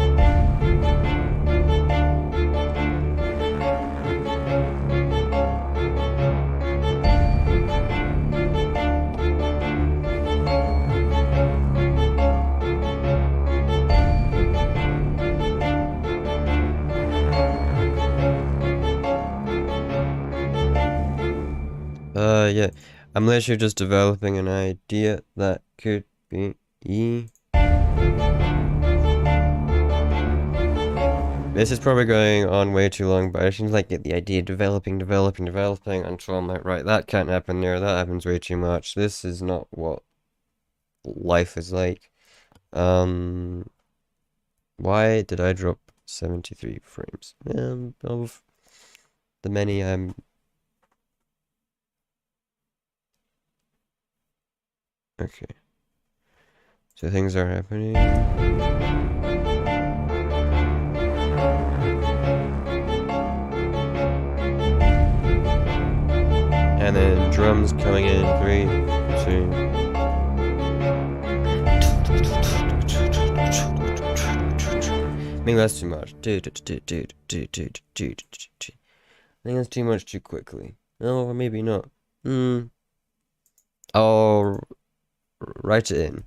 Yeah. I'm literally just developing an idea that could be This is probably going on way too long, but I just like get the idea developing until I'm like, right, that can't happen there, that happens way too much. This is not what life is like. Why did I drop 73 frames? Of the many I'm okay. So things are happening. And then drums coming in 3, 2. Maybe that's too much. I think that's too much too quickly. No, or maybe not. I'll write it in.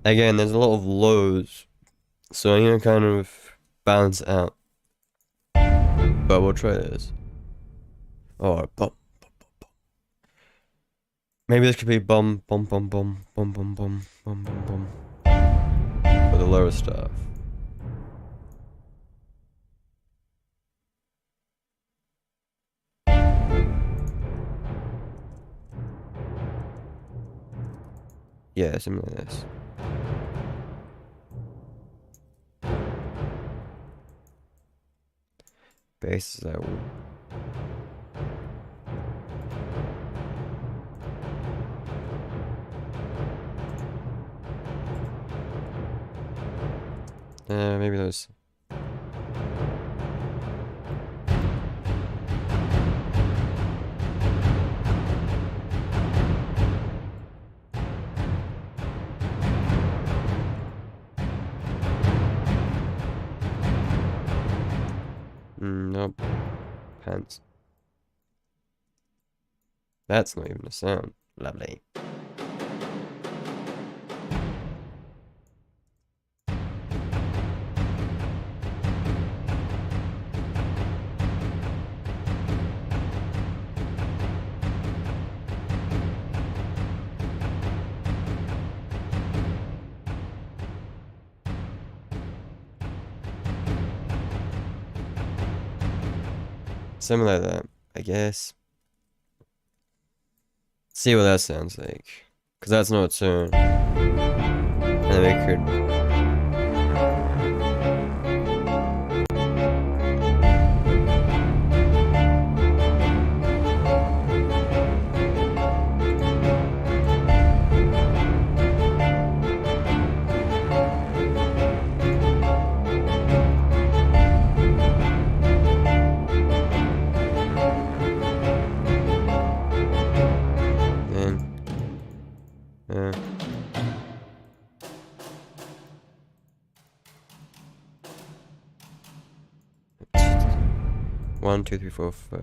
Again, there's a lot of lows, so I'm gonna kind of balance it out. But we'll try this. Or bum, bum, bum, bum. Maybe this could be bum, bum, bum, bum, bum, bum, bum, bum, bum, bum. For the lower stuff. Yeah, something like this. Bass is out. Maybe those. Nope. Pants. That's not even a sound. Lovely. Something like that, I guess. See what that sounds like. Because that's not a tune. then we could. Yeah. 1, 2, 3, 4, 5.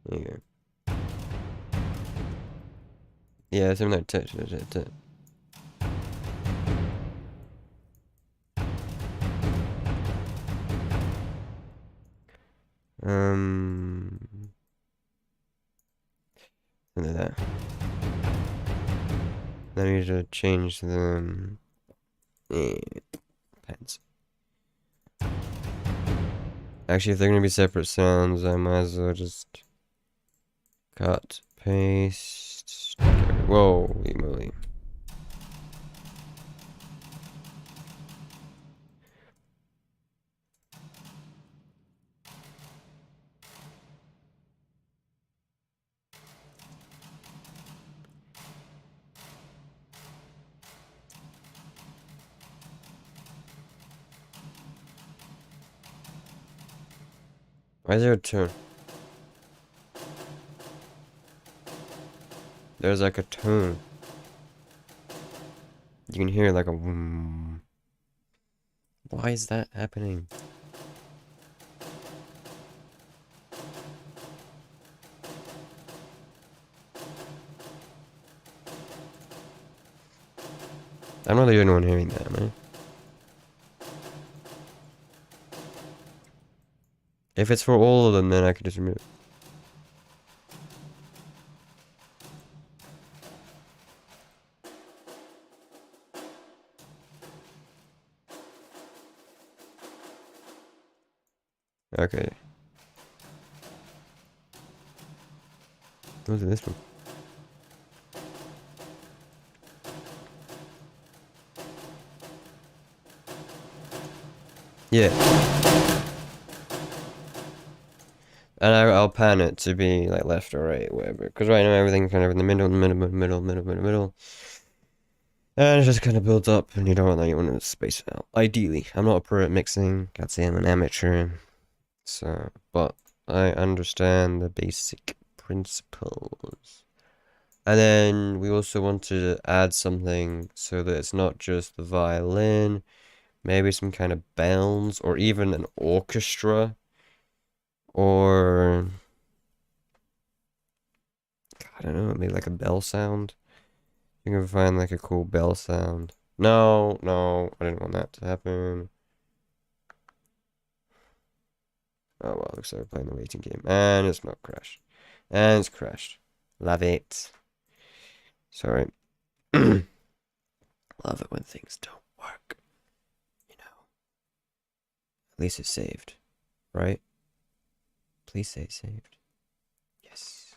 There you go. Yeah, something like that. Something like that. Then we need to change the pens. Actually, if they're gonna be separate sounds, I might as well just cut, paste. Whoa, holy moly. Why is there a tone? There's like a tone. You can hear like a whom. Why is that happening? I'm not the only one hearing that, man. If it's for all of them, then I could just remove it. Okay. What's this one? Yeah. And I'll pan it to be like left or right, whatever. Because right now everything's kind of in the middle. And it just kind of builds up, and you don't want anyone to space it out. Ideally, I'm not a pro at mixing. I'd say I'm an amateur. So, but I understand the basic principles. And then we also want to add something so that it's not just the violin, maybe some kind of bells, or even an orchestra, or I don't know, maybe like a bell sound. You can find like a cool bell sound. No, I didn't want that to happen. Oh well, looks like we're playing the waiting game. And it's not crashed. And it's crashed. Love it. Sorry. Love it when things don't work. You know. At least it's saved. Right? Please say it's saved. Yes.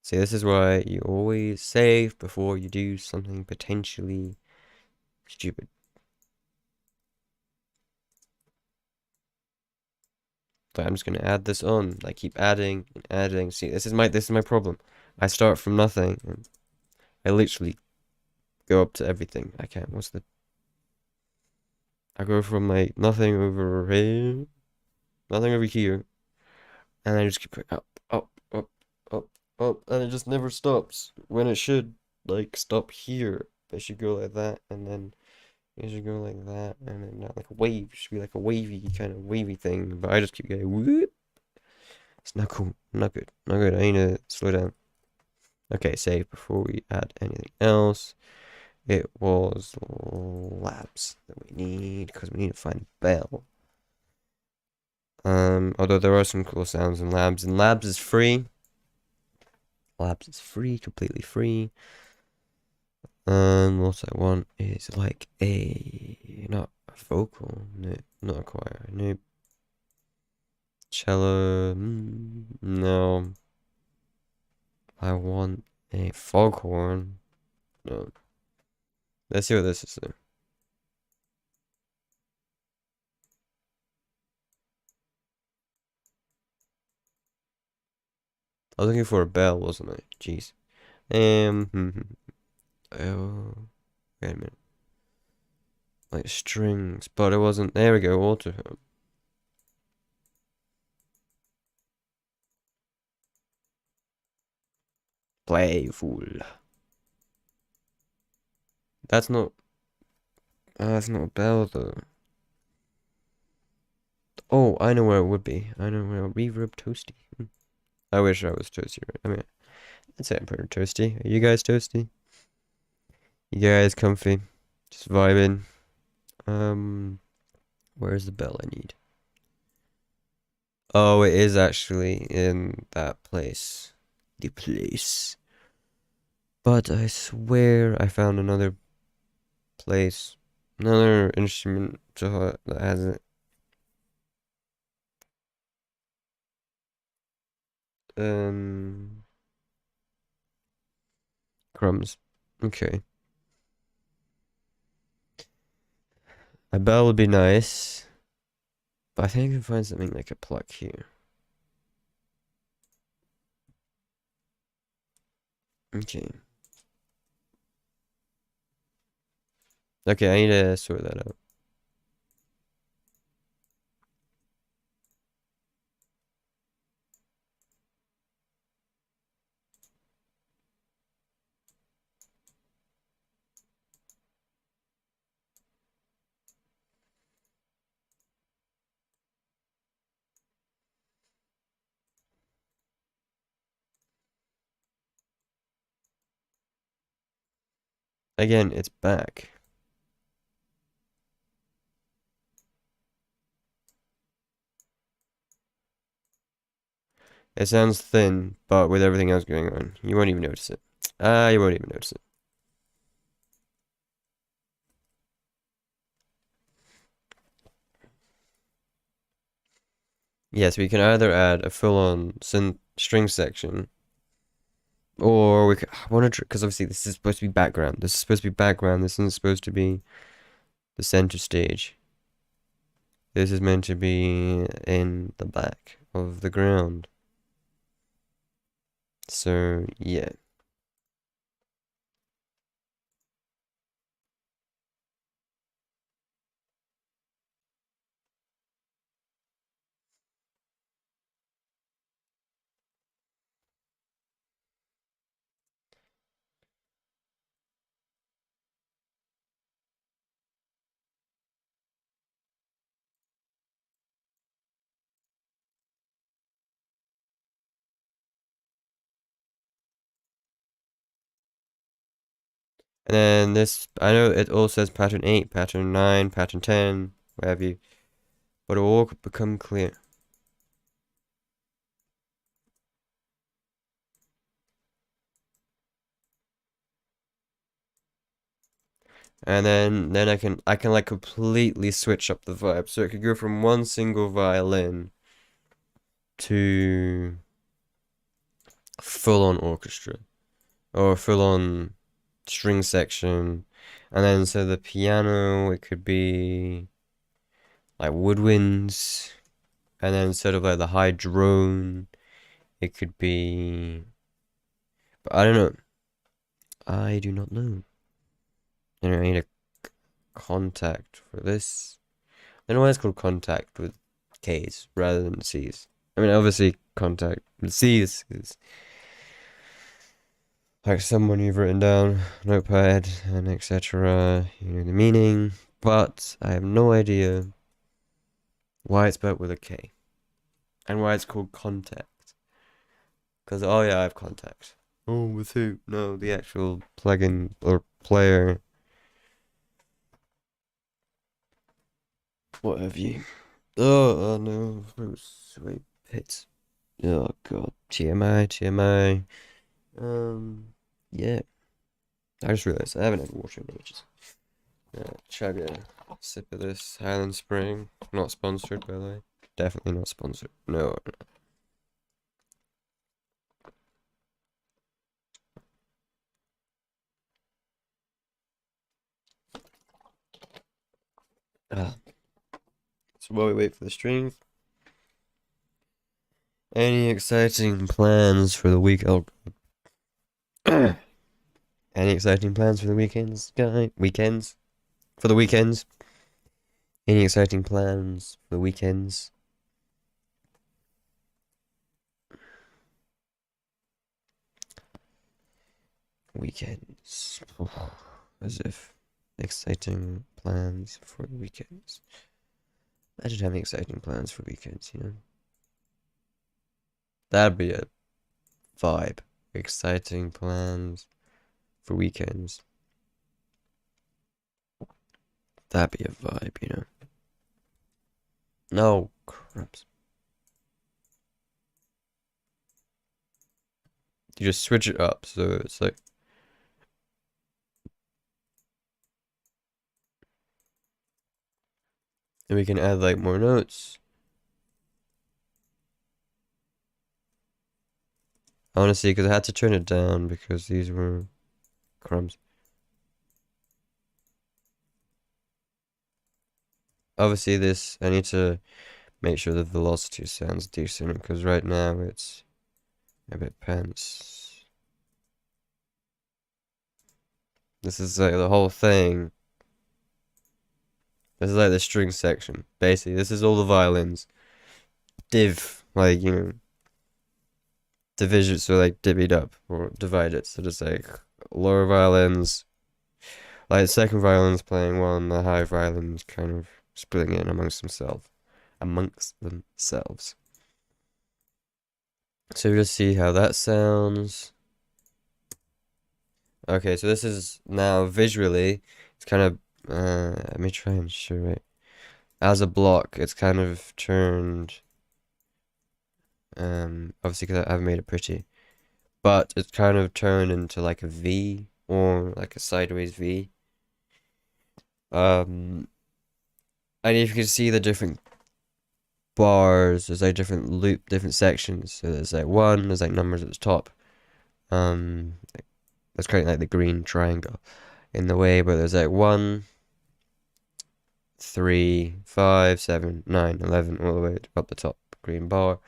See, this is why you always save before you do something potentially stupid. But I'm just gonna add this on. I keep adding and adding. See, this is my problem. I start from nothing and I literally go up to everything I can. I go from like nothing over here, nothing over here, and I just keep going up, and it just never stops. When it should like stop here. It should go like that, and then it should go like that, and then not like a wave. It should be like a wavy kind of wavy thing. But I just keep going whoop. It's not cool. Not good. Not good. I need to slow down. Okay, save before we add anything else. It was labs that we need because we need to find bell. Although there are some cool sounds in labs, and labs is free. Labs is free, completely free. What I want is like a not Vocal? No, not a choir. No. Cello? No. I want a foghorn. No. Let's see what this is though. I was looking for a bell, wasn't I? Jeez. Oh, wait a minute. Like strings, but it wasn't. There we go. Water. Playful. That's not. That's not a bell though. Oh, I know where it would be. I know where reverb toasty. I wish I was toasty. Right? I mean, I'd say I'm pretty toasty. Are you guys toasty? You guys comfy? Just vibing. Where's the bell I need? Oh, it is actually in that place. The place. But I swear I found another place. Another instrument that has it. Crumbs. Okay. A bell would be nice. But I think I can find something like a pluck here. Okay. Okay, I need to sort that out. Again, it's back. It sounds thin, but with everything else going on, you won't even notice it. You won't even notice it. Yes, we can either add a full-on synth string section, or we could. I want to, because obviously this is supposed to be background. This is supposed to be background. This isn't supposed to be the center stage. This is meant to be in the back of the ground. So yeah. And then this, I know it all says pattern 8, pattern 9, pattern 10, what have you. But it will all become clear. And then I can like completely switch up the vibe. So it could go from one single violin to full on orchestra or full on string section. And then so the piano, it could be like woodwinds. And then instead of like the high drone, it could be, but I don't know. I do not know. I need a contact for this. I don't know why it's called contact with K's rather than C's. I mean, obviously contact with C's is like someone you've written down, notepad, and etc. You know the meaning, but I have no idea why it's spelled with a K and why it's called contact. Because oh yeah, I have contact. Oh, with who? No, the actual plugin or player. What have you? Oh no, sweet pits. Oh god, TMI, TMI. Yeah. I just realized I haven't had water in ages. Chug a Sip of this Highland Spring. Not sponsored, by the way. Definitely not sponsored. No. Ah. So while we wait for the stream, any exciting plans for the week? Oh, any exciting plans for the weekends, guy? Weekends? For the weekends? Any exciting plans for the weekends? Weekends. As if exciting plans for the weekends. Imagine having exciting plans for weekends, you know? That'd be a vibe. Exciting plans for weekends. That'd be a vibe, you know? No, crumbs. You just switch it up, so it's like... And we can add, like, more notes. I want to see, because I had to turn it down, because these were crumbs. Obviously, this, I need to make sure the velocity sounds decent, because right now it's a bit pants. This is like the whole thing. This is like the string section. Basically, this is all the violins. Div, like, you know, division, so like divvied up or divided. So just like lower violins, like the second violin's playing one, the high violin's kind of splitting it amongst themselves. So we just see how that sounds. Okay, so this is now visually, it's kind of, let me try and show it. As a block, it's kind of turned, obviously because I haven't made it pretty, but it's kind of turned into like a V or like a sideways V. And if you can see the different bars, there's like different loop, different sections. So there's like one, there's like numbers at the top. Like, that's kind of like the green triangle in the way, but there's like 1, 3, 5, 7, 9, 11, all the way up the top green bar,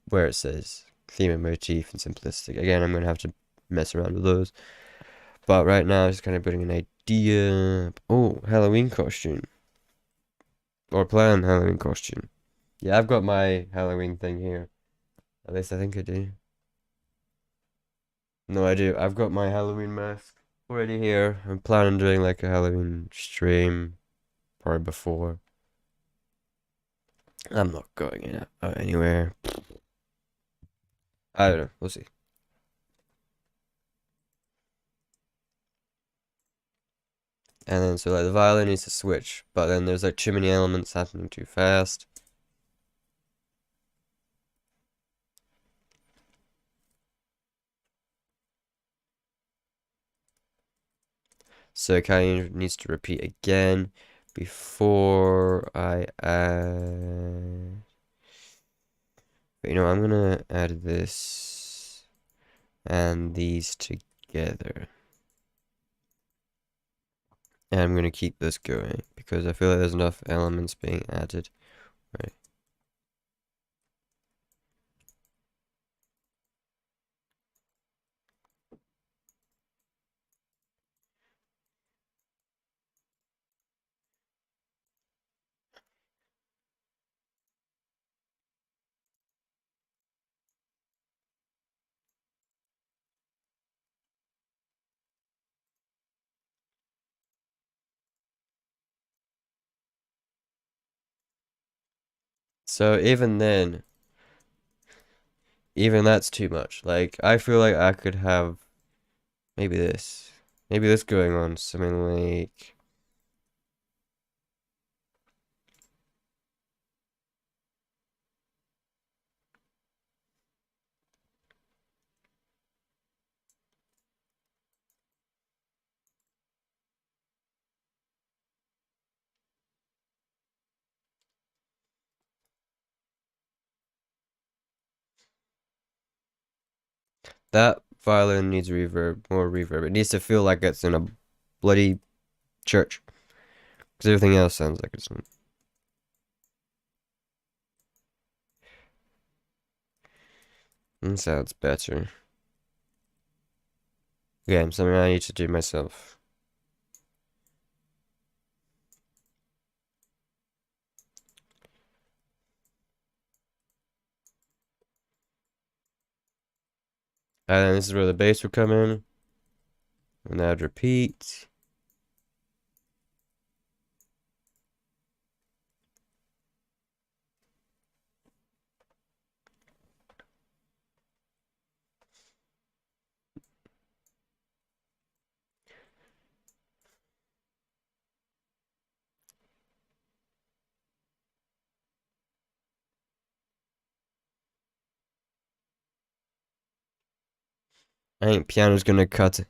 where it says theme and motif and simplistic. Again, I'm gonna have to mess around with those. But right now, just kind of putting an idea. Oh, Halloween costume. Or plan Halloween costume. Yeah, I've got my Halloween thing here. At least I think I do. No, I do. I've got my Halloween mask already here. I'm planning on doing like a Halloween stream probably before. I'm not going out anywhere. I don't know. We'll see. And then so like the violin needs to switch, but then there's like too many elements happening too fast. So it kind of needs to repeat again before I add. But you know, I'm gonna add this and these together. And I'm gonna keep this going because I feel like there's enough elements being added. Right. So even then, even that's too much. Like I feel like I could have maybe this. Maybe this going on something like That violin needs reverb, more reverb. It needs to feel like it's in a bloody church. Because everything else sounds like it's in. That sounds better. Okay, something I need to do myself. And then this is where the bass will come in. And I'd repeat. I think piano's gonna cut.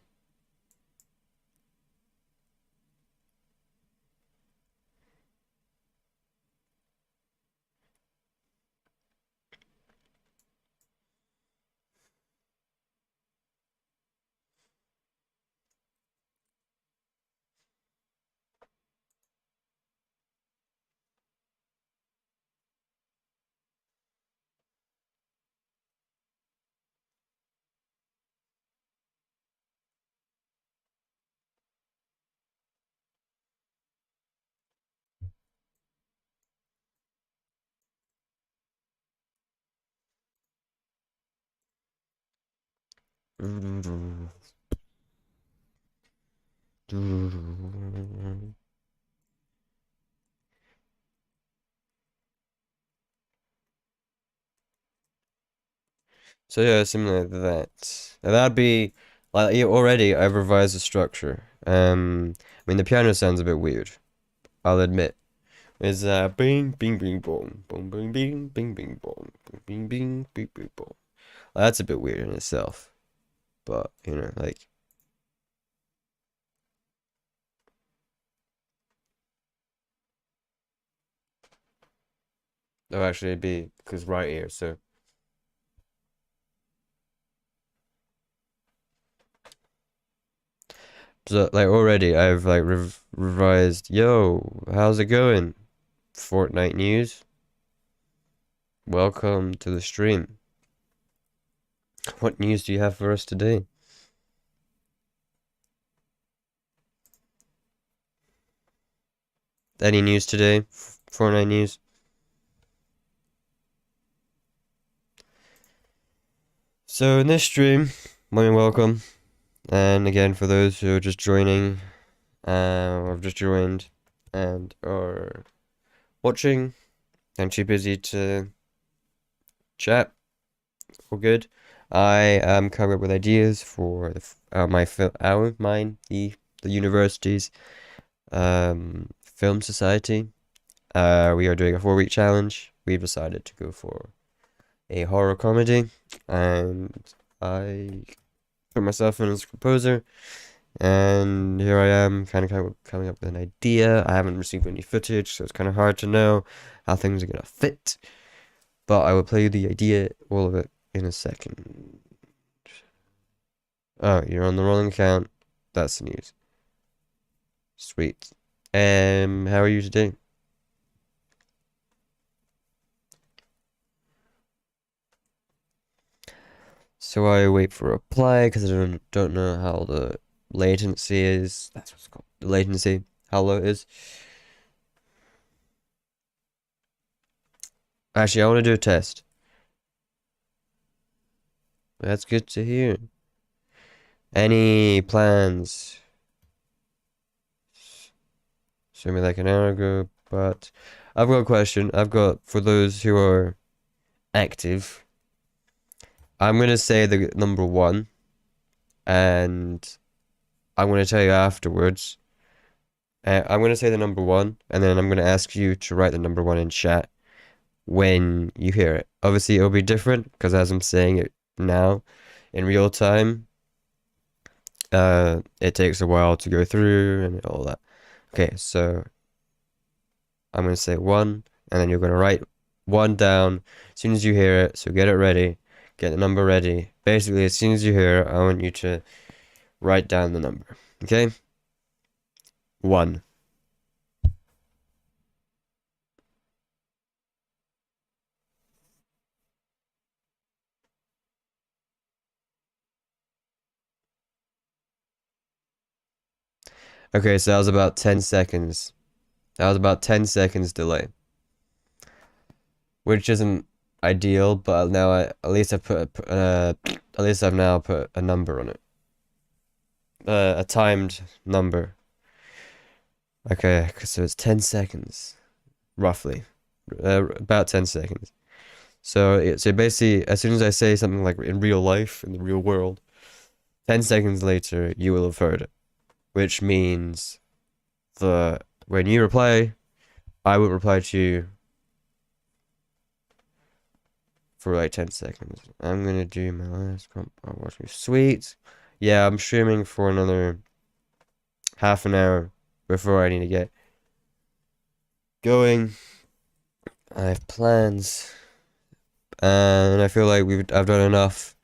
So yeah, similar to that. Now that'd be like already I've revised the structure. I mean the piano sounds a bit weird. I'll admit. It's bing bing bing boom boom bing bing bing bing boom bing bing bing bing bing boom. That's a bit weird in itself, but you know, like oh, actually it'd be because right here. So like already I've like revised. Yo, how's it going? Fortnite news. Welcome to the stream. What news do you have for us today? Any news today? Fortnite news? So in this stream, welcome. And again, for those who are just joining, or have just joined and are watching, and too busy to chat, all good. I am coming up with ideas for the university's film society. We are doing a 4-week challenge. We've decided to go for a horror comedy, and I put myself in as a composer, and here I am kind of coming up with an idea. I haven't received any footage, so it's kind of hard to know how things are gonna fit, but I will play you the idea, all of it, in a second. Oh, you're on the rolling account. That's the news. Sweet. How are you today? So I wait for a reply because I don't know how the latency is. That's what's called. The latency. How low it is. Actually, I want to do a test. That's good to hear. Any plans? Showed me like an hour ago, but I've got a question. For those who are active, I'm gonna say the number 1, and I'm gonna tell you afterwards. I'm gonna say the number 1, and then I'm gonna ask you to write the number 1 in chat when you hear it. Obviously, it'll be different because as I'm saying it now in real time, it takes a while to go through and all that. Okay, so I'm gonna say 1, and then you're gonna write 1 down as soon as you hear it. So get it ready, get the number ready, Basically, as soon as you hear it, I want you to write down the number. Okay? 1. Okay, so that was about 10 seconds. That was about 10 seconds delay. Which isn't ideal, but now at least I've now put a number on it. A timed number. Okay, so it's 10 seconds, roughly. About 10 seconds. So basically, as soon as I say something like in real life, in the real world, 10 seconds later, you will have heard it. Which means when you reply, I will reply to you for like 10 seconds. I'm gonna do my last comp. Watch me. Sweet. Yeah, I'm streaming for another half an hour before I need to get going. I have plans, and I feel like I've done enough.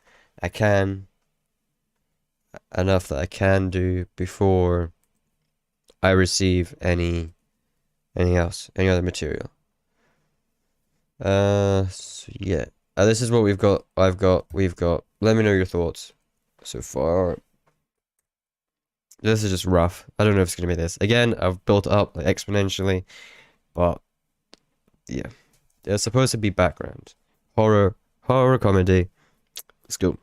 Enough that I can do before I receive any other material. So yeah. This is what we've got. We've got. Let me know your thoughts so far. This is just rough. I don't know if it's gonna be this. Again, I've built it up like exponentially, but yeah. It's supposed to be background. Horror comedy. Let's go.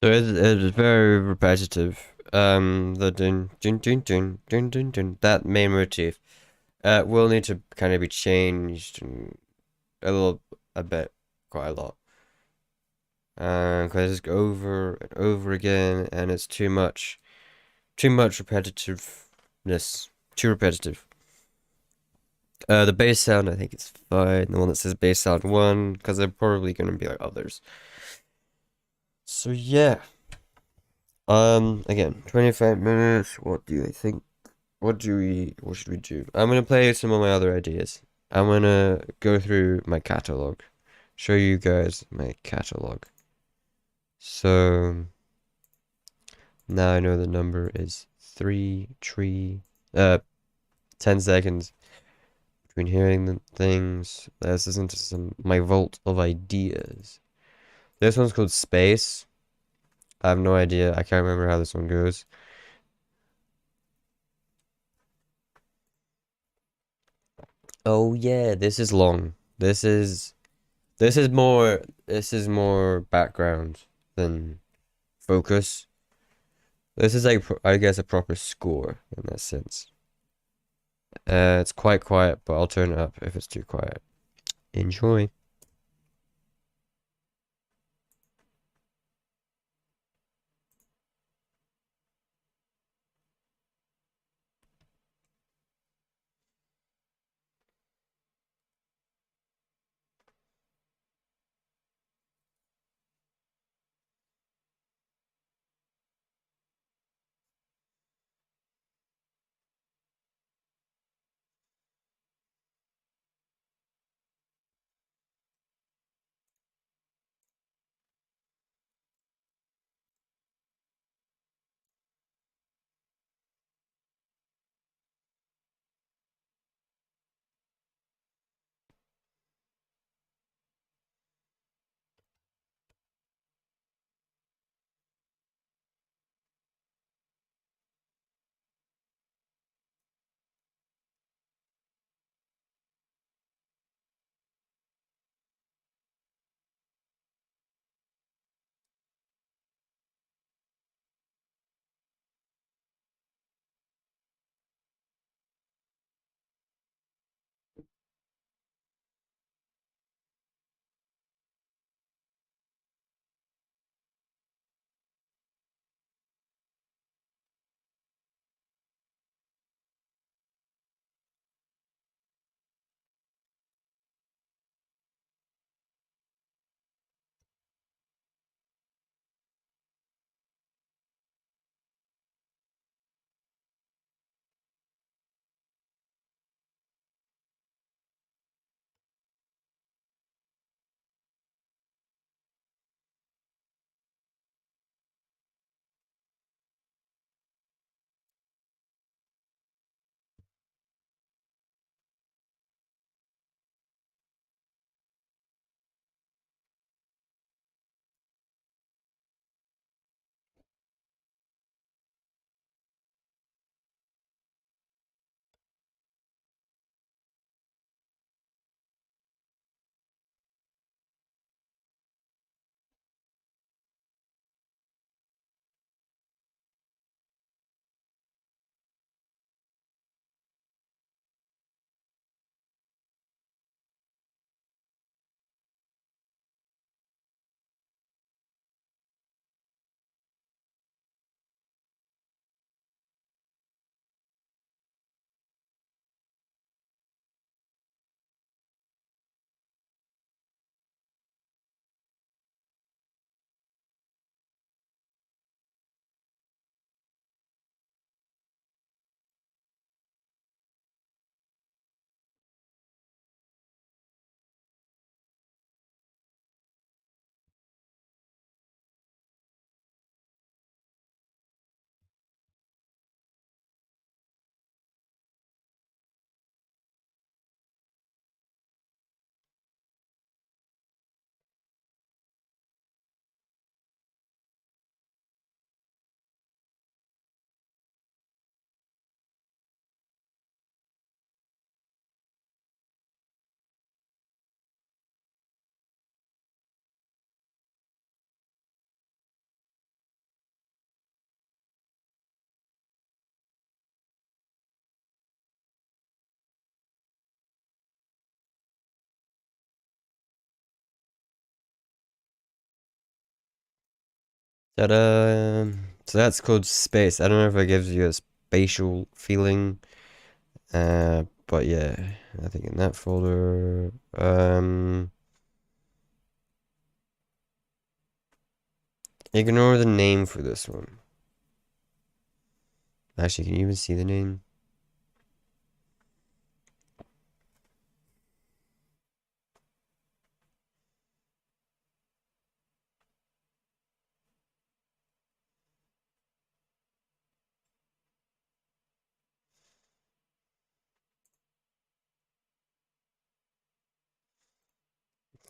So it's very repetitive. The dun dun dun dun dun dun dun, that main motif will need to kind of be changed a bit, quite a lot. Because it's over and over again, and it's too much repetitiveness, too repetitive. The bass sound, I think it's fine. The one that says bass sound 1, because they're probably gonna be like others. So yeah. Again, 25 minutes. What do I think? What should we do? I'm gonna play some of my other ideas. I'm gonna go through my catalog, show you guys my catalog. So now I know the number is 10 seconds between hearing the things. Let's listen to my vault of ideas. This one's called Space. I have no idea. I can't remember how this one goes. Oh yeah, this is long. This is more background than focus. This is like I guess a proper score in that sense. It's quite quiet, but I'll turn it up if it's too quiet. Enjoy. Ta-da! So that's called space. I don't know if it gives you a spatial feeling. But yeah, I think in that folder, ignore the name for this one. Actually, can you even see the name?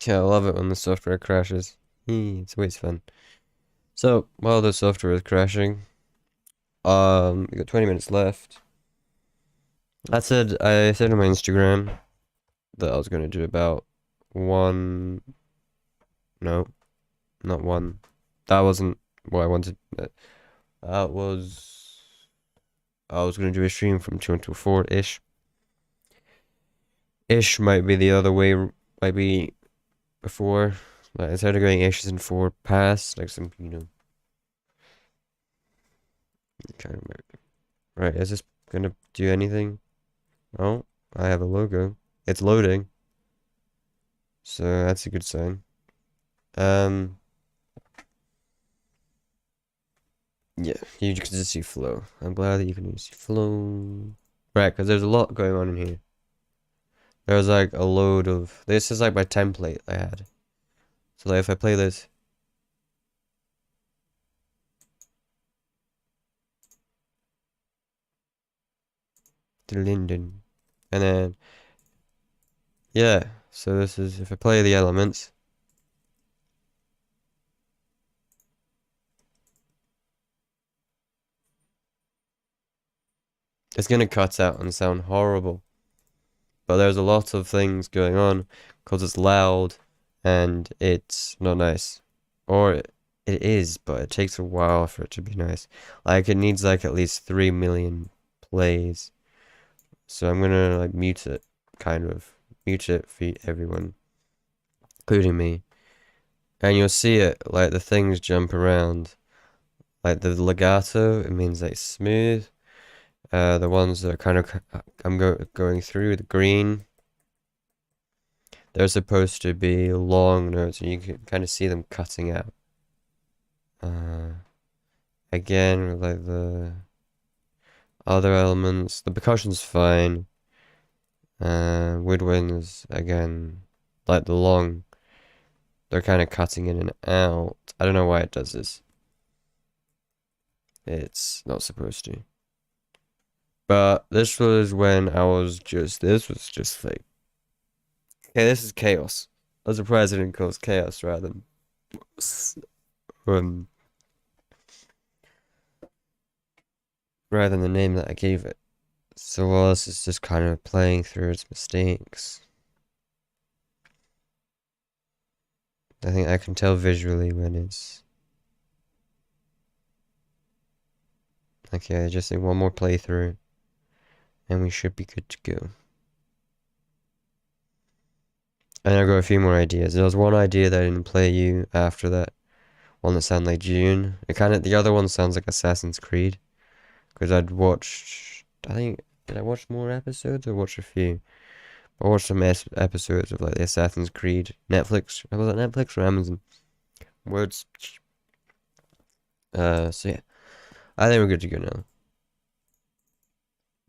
Yeah, I love it when the software crashes. It's always fun. So, while the software is crashing, we got 20 minutes left. I said on my Instagram that I was gonna do about one, no, not one. That wasn't what I wanted. That was, I was gonna do a stream from 2 until 4-ish. ish might be the other way, might be before. Like instead of going ish and for past, like some, kind of. Right, is this gonna do anything? Oh, I have a logo. It's loading, so that's a good sign. Um, yeah, you can just see flow. I'm glad that you can see flow. Right, because there's a lot going on in here. There's like a load of. This is like my template I had. So like if I play this. To Linden. And then. Yeah, so this is. If I play the elements. It's gonna cut out and sound horrible. But there's a lot of things going on because it's loud and it's not nice. Or it is, but it takes a while for it to be nice. Like it needs like at least 3 million plays. So I'm gonna like mute it, kind of. Mute it for everyone, including me. And you'll see it, like the things jump around. Like the legato, it means like smooth. The ones that are kind of, I'm going through, the green. They're supposed to be long notes, and you can kind of see them cutting out. Again, like the other elements, the percussion's fine. Woodwinds, again, like the long, they're kind of cutting in and out. I don't know why it does this. It's not supposed to. But this was when this was just fake. Okay, this is chaos. I was surprised I didn't call it chaos rather than um, rather than the name that I gave it. So while this is just kind of playing through its mistakes, I think I can tell visually when it's okay. Just need one more playthrough, and we should be good to go. And I got a few more ideas. There was one idea that I didn't play you after that. One that sounded like June. The other one sounds like Assassin's Creed. Because I'd watched, I think, did I watch more episodes or watch a few? I watched some episodes of like the Assassin's Creed Netflix. Was it Netflix or Amazon? Words. So yeah. I think we're good to go now.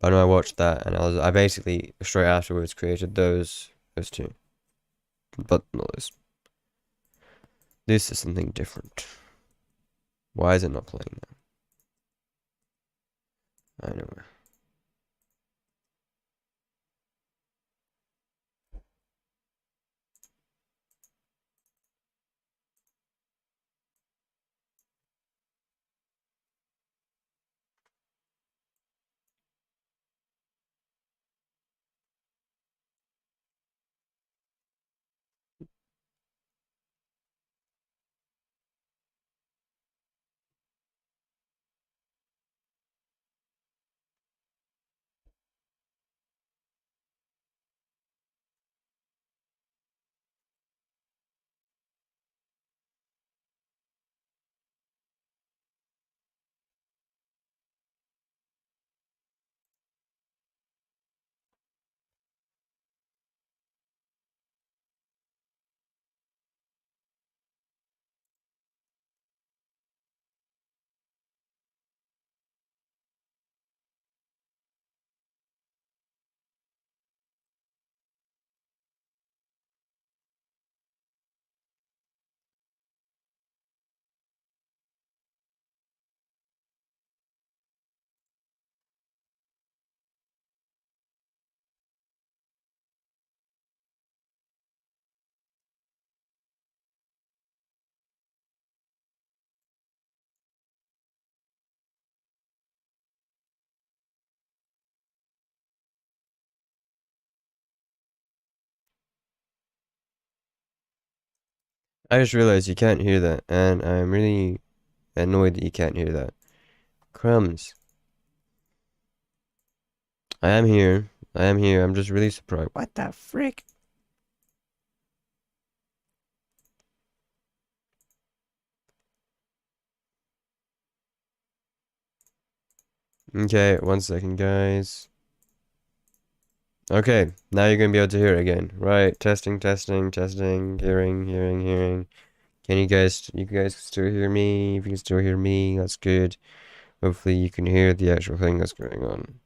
I know I watched that and I basically straight afterwards created those two. But not this. This is something different. Why is it not playing now? I know. I just realized you can't hear that, and I'm really annoyed that you can't hear that. Crumbs. I am here. I am here. I'm just really surprised. What the frick? Okay, 1 second, guys. Okay, now you're gonna be able to hear it again. Right, testing, testing, testing, hearing, hearing, hearing. Can you guys still hear me? If you can still hear me, that's good. Hopefully you can hear the actual thing that's going on.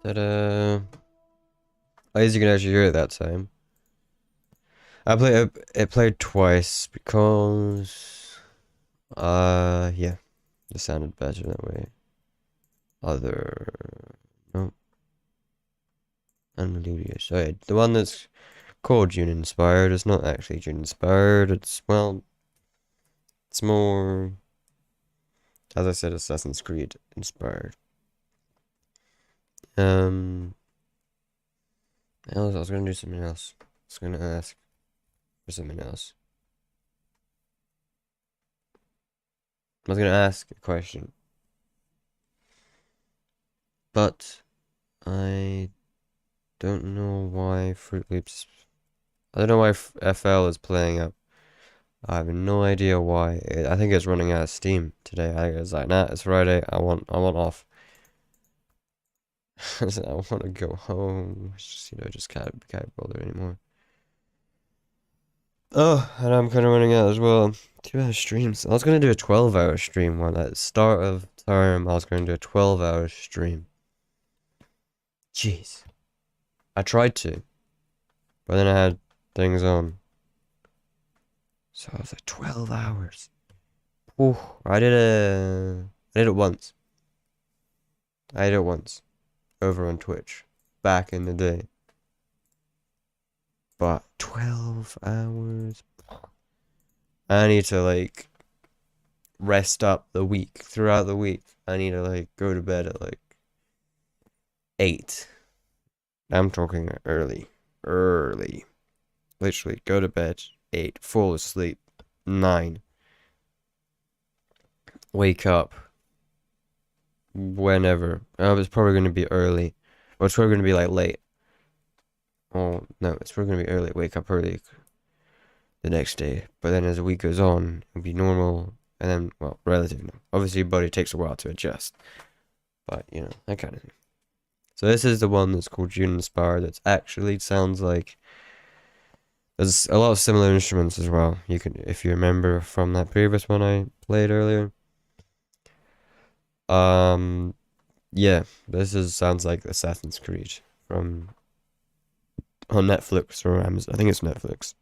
Ta-da! At least you can actually hear it that time. It played twice because yeah, it sounded better that way. No, Unmelodious. Okay, the one that's called June Inspired is not actually June Inspired. It's, well, it's more, as I said, Assassin's Creed inspired. I was gonna do something else. I was gonna ask for something else. I was gonna ask a question, but I don't know why Fruit Loops. I don't know why FL is playing up. I have no idea why. I think it's running out of steam today. I think it's like, nah, it's Friday. I want off. I want to go home. Just can't bother anymore. Oh, and I'm kind of running out as well. 2 hour streams. I was gonna do a 12-hour stream one at the start of term. I was gonna do a 12-hour stream. Jeez. I tried to, but then I had things on. So I was like 12 hours. Ooh, I did it once. I did it once. Over on Twitch. Back in the day. But 12 hours. I need to like rest up the week. Throughout the week. I need to like go to bed at like 8. I'm talking early. Early. Literally go to bed 8. Fall asleep 9. Wake up whenever. It's probably going to be early. Or it's probably going to be like late. Oh, no, it's probably going to be early. Wake up early the next day. But then as the week goes on, it'll be normal. And then, well, relatively. Obviously, your body takes a while to adjust. But, you know, that kind of thing. So this is the one that's called June Inspired. That actually sounds like... There's a lot of similar instruments as well. You can, if you remember from that previous one I played earlier. Yeah, sounds like Assassin's Creed from on Netflix or Amazon. I think it's Netflix.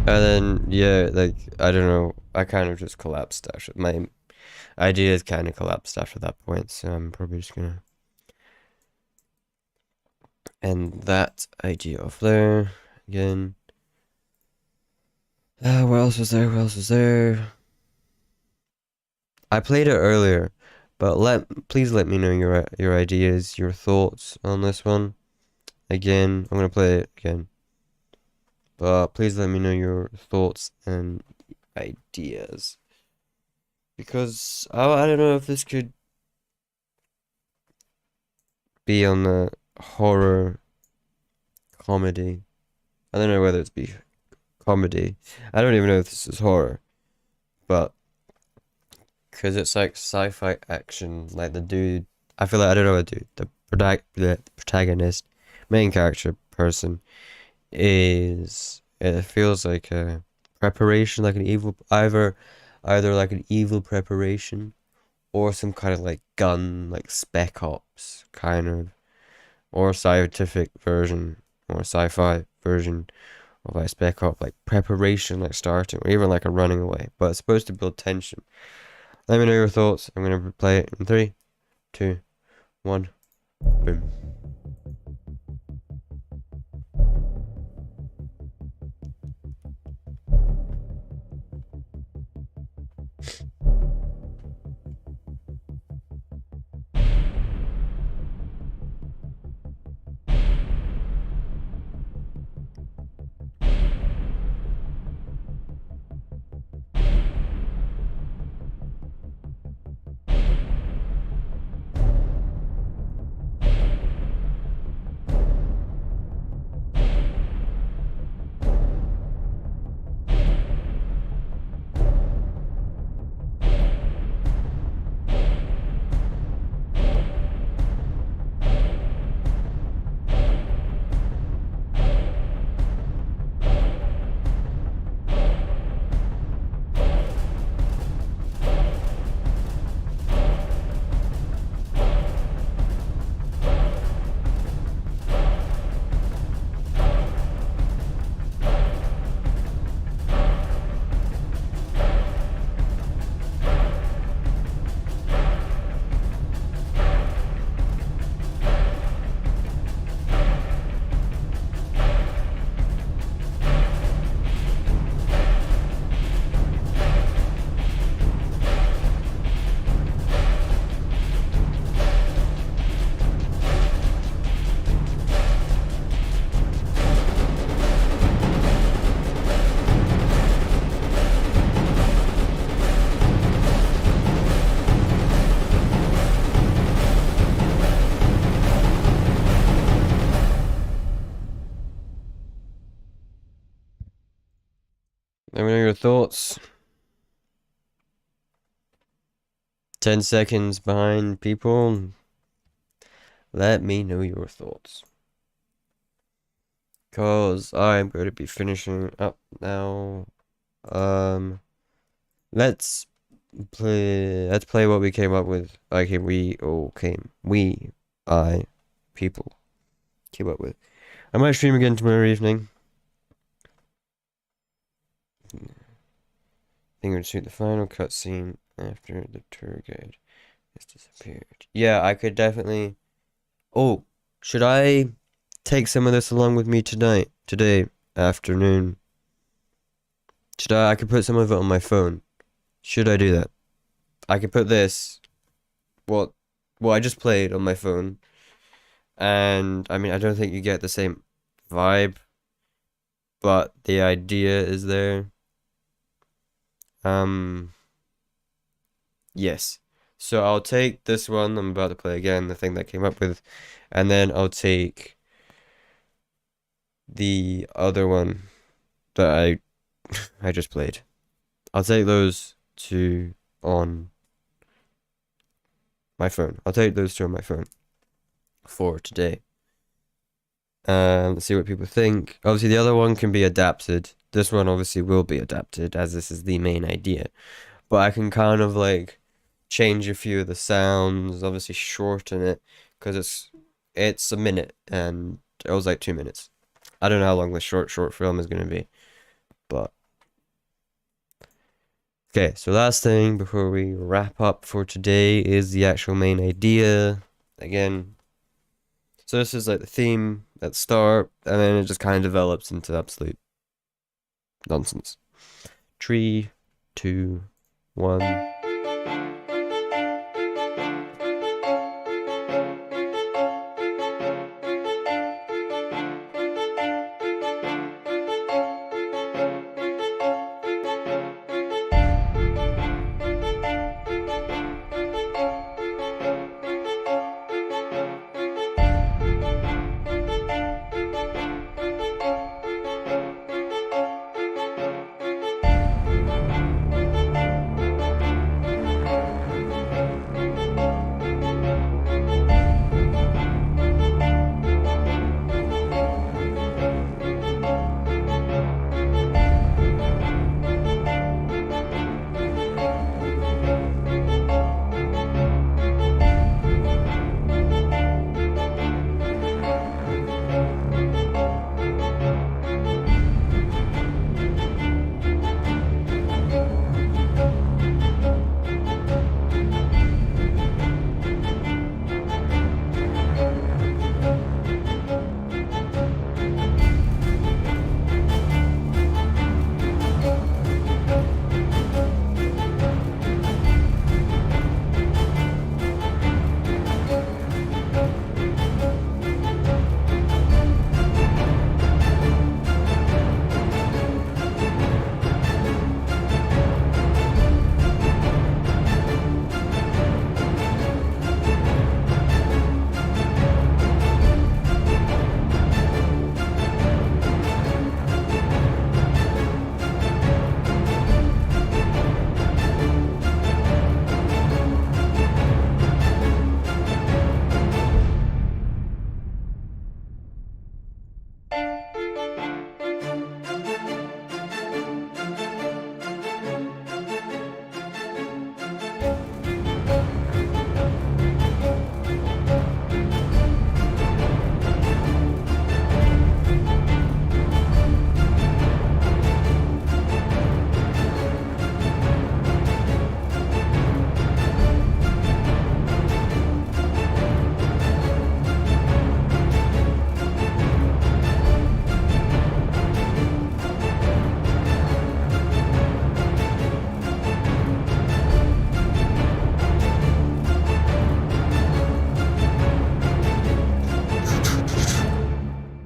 And then, yeah, like, I don't know, I kind of just collapsed after, my ideas kind of collapsed after that point, so I'm probably just gonna end that idea off there, again. What else was there, what else was there? I played it earlier, but please let me know your ideas, your thoughts on this one. Again, I'm gonna play it again. But please let me know your thoughts and ideas. Because I don't know if this could be on the horror comedy. I don't know whether it's be comedy. I don't even know if this is horror. But because it's like sci-fi action, like the dude, I feel like I don't know what dude, the protagonist, main character person is, it feels like a preparation, like an evil, either like an evil preparation or some kind of like gun, like Spec Ops kind of, or scientific version or sci-fi version of like Spec Ops, like preparation, like starting, or even like a running away, but it's supposed to build tension. Let me know your thoughts. I'm gonna play it in 3, 2, 1, boom. Let me know your thoughts. 10 seconds behind, people. Let me know your thoughts. Cause I'm going to be finishing up now. Let's play what we came up with. Okay, people came up with. I might stream again tomorrow evening. I think we'll shoot the final cutscene after the tour guide has disappeared. Yeah, I could definitely. Oh, should I take some of this along with me today afternoon? I could put some of it on my phone. Should I do that? I could put this, what I just played on my phone, and I mean, I don't think you get the same vibe, but the idea is there. Yes. So I'll take this one I'm about to play again, the thing that I came up with, and then I'll take the other one that I just played. I'll take those two on my phone. I'll take those two on my phone for today. Let's see what people think. Obviously, the other one can be adapted. This one obviously will be adapted, as this is the main idea. But I can kind of like change a few of the sounds, obviously shorten it, because it's a minute, and it was like 2 minutes. I don't know how long the short film is going to be, but Okay, so last thing before we wrap up for today is the actual main idea. Again, so this is like the theme at the start, and then it just kind of develops into absolute nonsense. 3, 2, 1.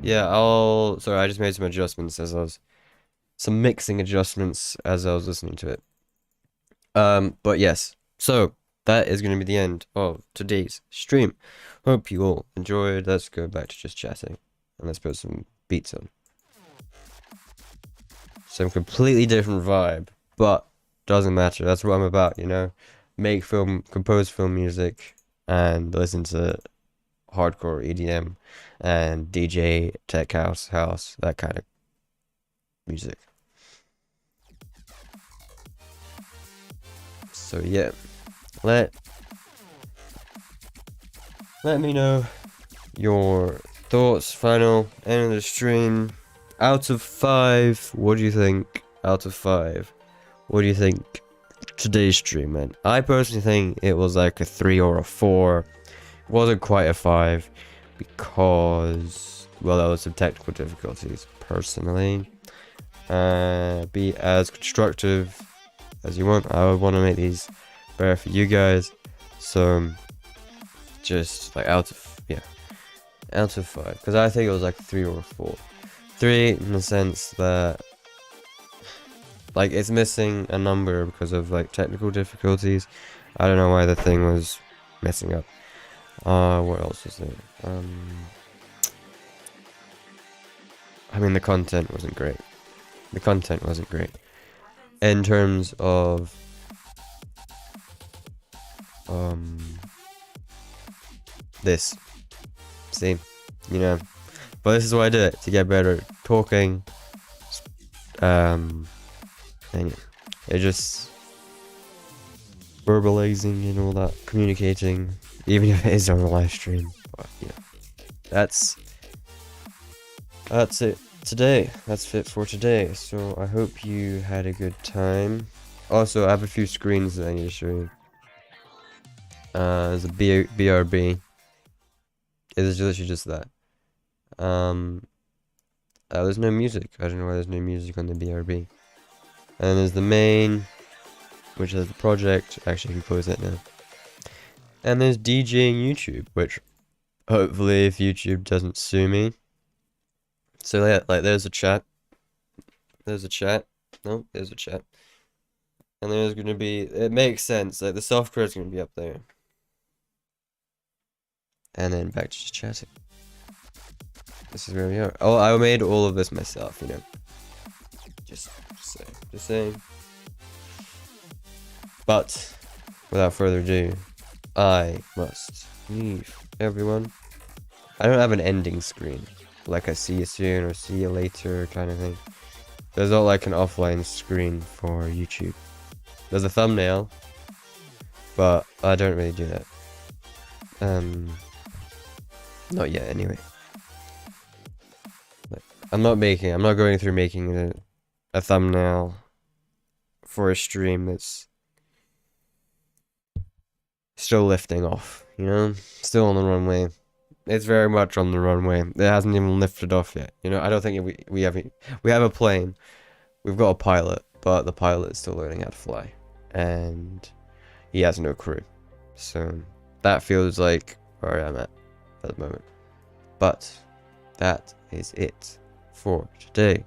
Yeah, sorry, I just made some adjustments some mixing adjustments as I was listening to it. But yes, so that is going to be the end of today's stream. Hope you all enjoyed. Let's go back to just chatting, and let's put some beats on. Some completely different vibe, but doesn't matter. That's what I'm about, you know? Make film, compose film music, and listen to hardcore EDM and DJ tech house, that kind of music. So yeah, let me know your thoughts. Final end of the stream. Out of 5, what do you think? Out of 5, what do you think today's stream meant? I personally think it was like a 3 or a 4. It wasn't quite a 5 because, well, there was some technical difficulties. Personally, be as constructive as you want. I would want to make these better for you guys. So just like out of 5, because I think it was like a 3 or a 4. 3 in the sense that like it's missing a number because of like technical difficulties. I don't know why the thing was messing up. What else is there? I mean, the content wasn't great. In terms of this. See? You know. But this is why I did it, to get better at talking. And it just verbalizing and all that, communicating, even if it is on a live stream. But yeah, that's it today. That's it for today. So I hope you had a good time. Also, I have a few screens that I need to show you. There's a BRB. It's literally just that. There's no music. I don't know why there's no music on the BRB. And there's the main, which is the project. Actually, I can close that now. And there's DJing YouTube, which hopefully, if YouTube doesn't sue me. So yeah, like there's a chat. There's a chat. No, there's a chat. And there's gonna be. It makes sense. Like the software is gonna be up there. And then back to just chatting. This is where we are. Oh, I made all of this myself, you know. Just saying. But without further ado, I must leave everyone. I don't have an ending screen, like a see you soon or see you later kind of thing. There's not like an offline screen for YouTube. There's a thumbnail, but I don't really do that. Not yet anyway. I'm not going through making a thumbnail for a stream that's still lifting off, you know? Still on the runway. It's very much on the runway. It hasn't even lifted off yet. You know, I don't think we have a plane. We've got a pilot, but the pilot is still learning how to fly. And he has no crew. So that feels like where I'm at the moment. But that is it for today.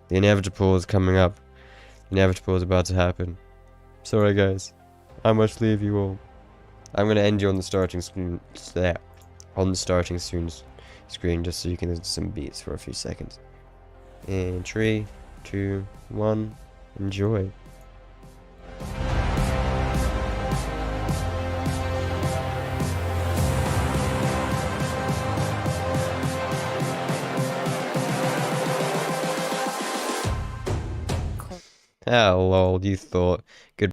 The inevitable is coming up. The inevitable is about to happen. Sorry guys. I must leave you all. I'm gonna end you on the starting screen there. On the starting screen just so you can listen to some beats for a few seconds. In 3, 2, 1, enjoy. Ah, lol, you thought. Good.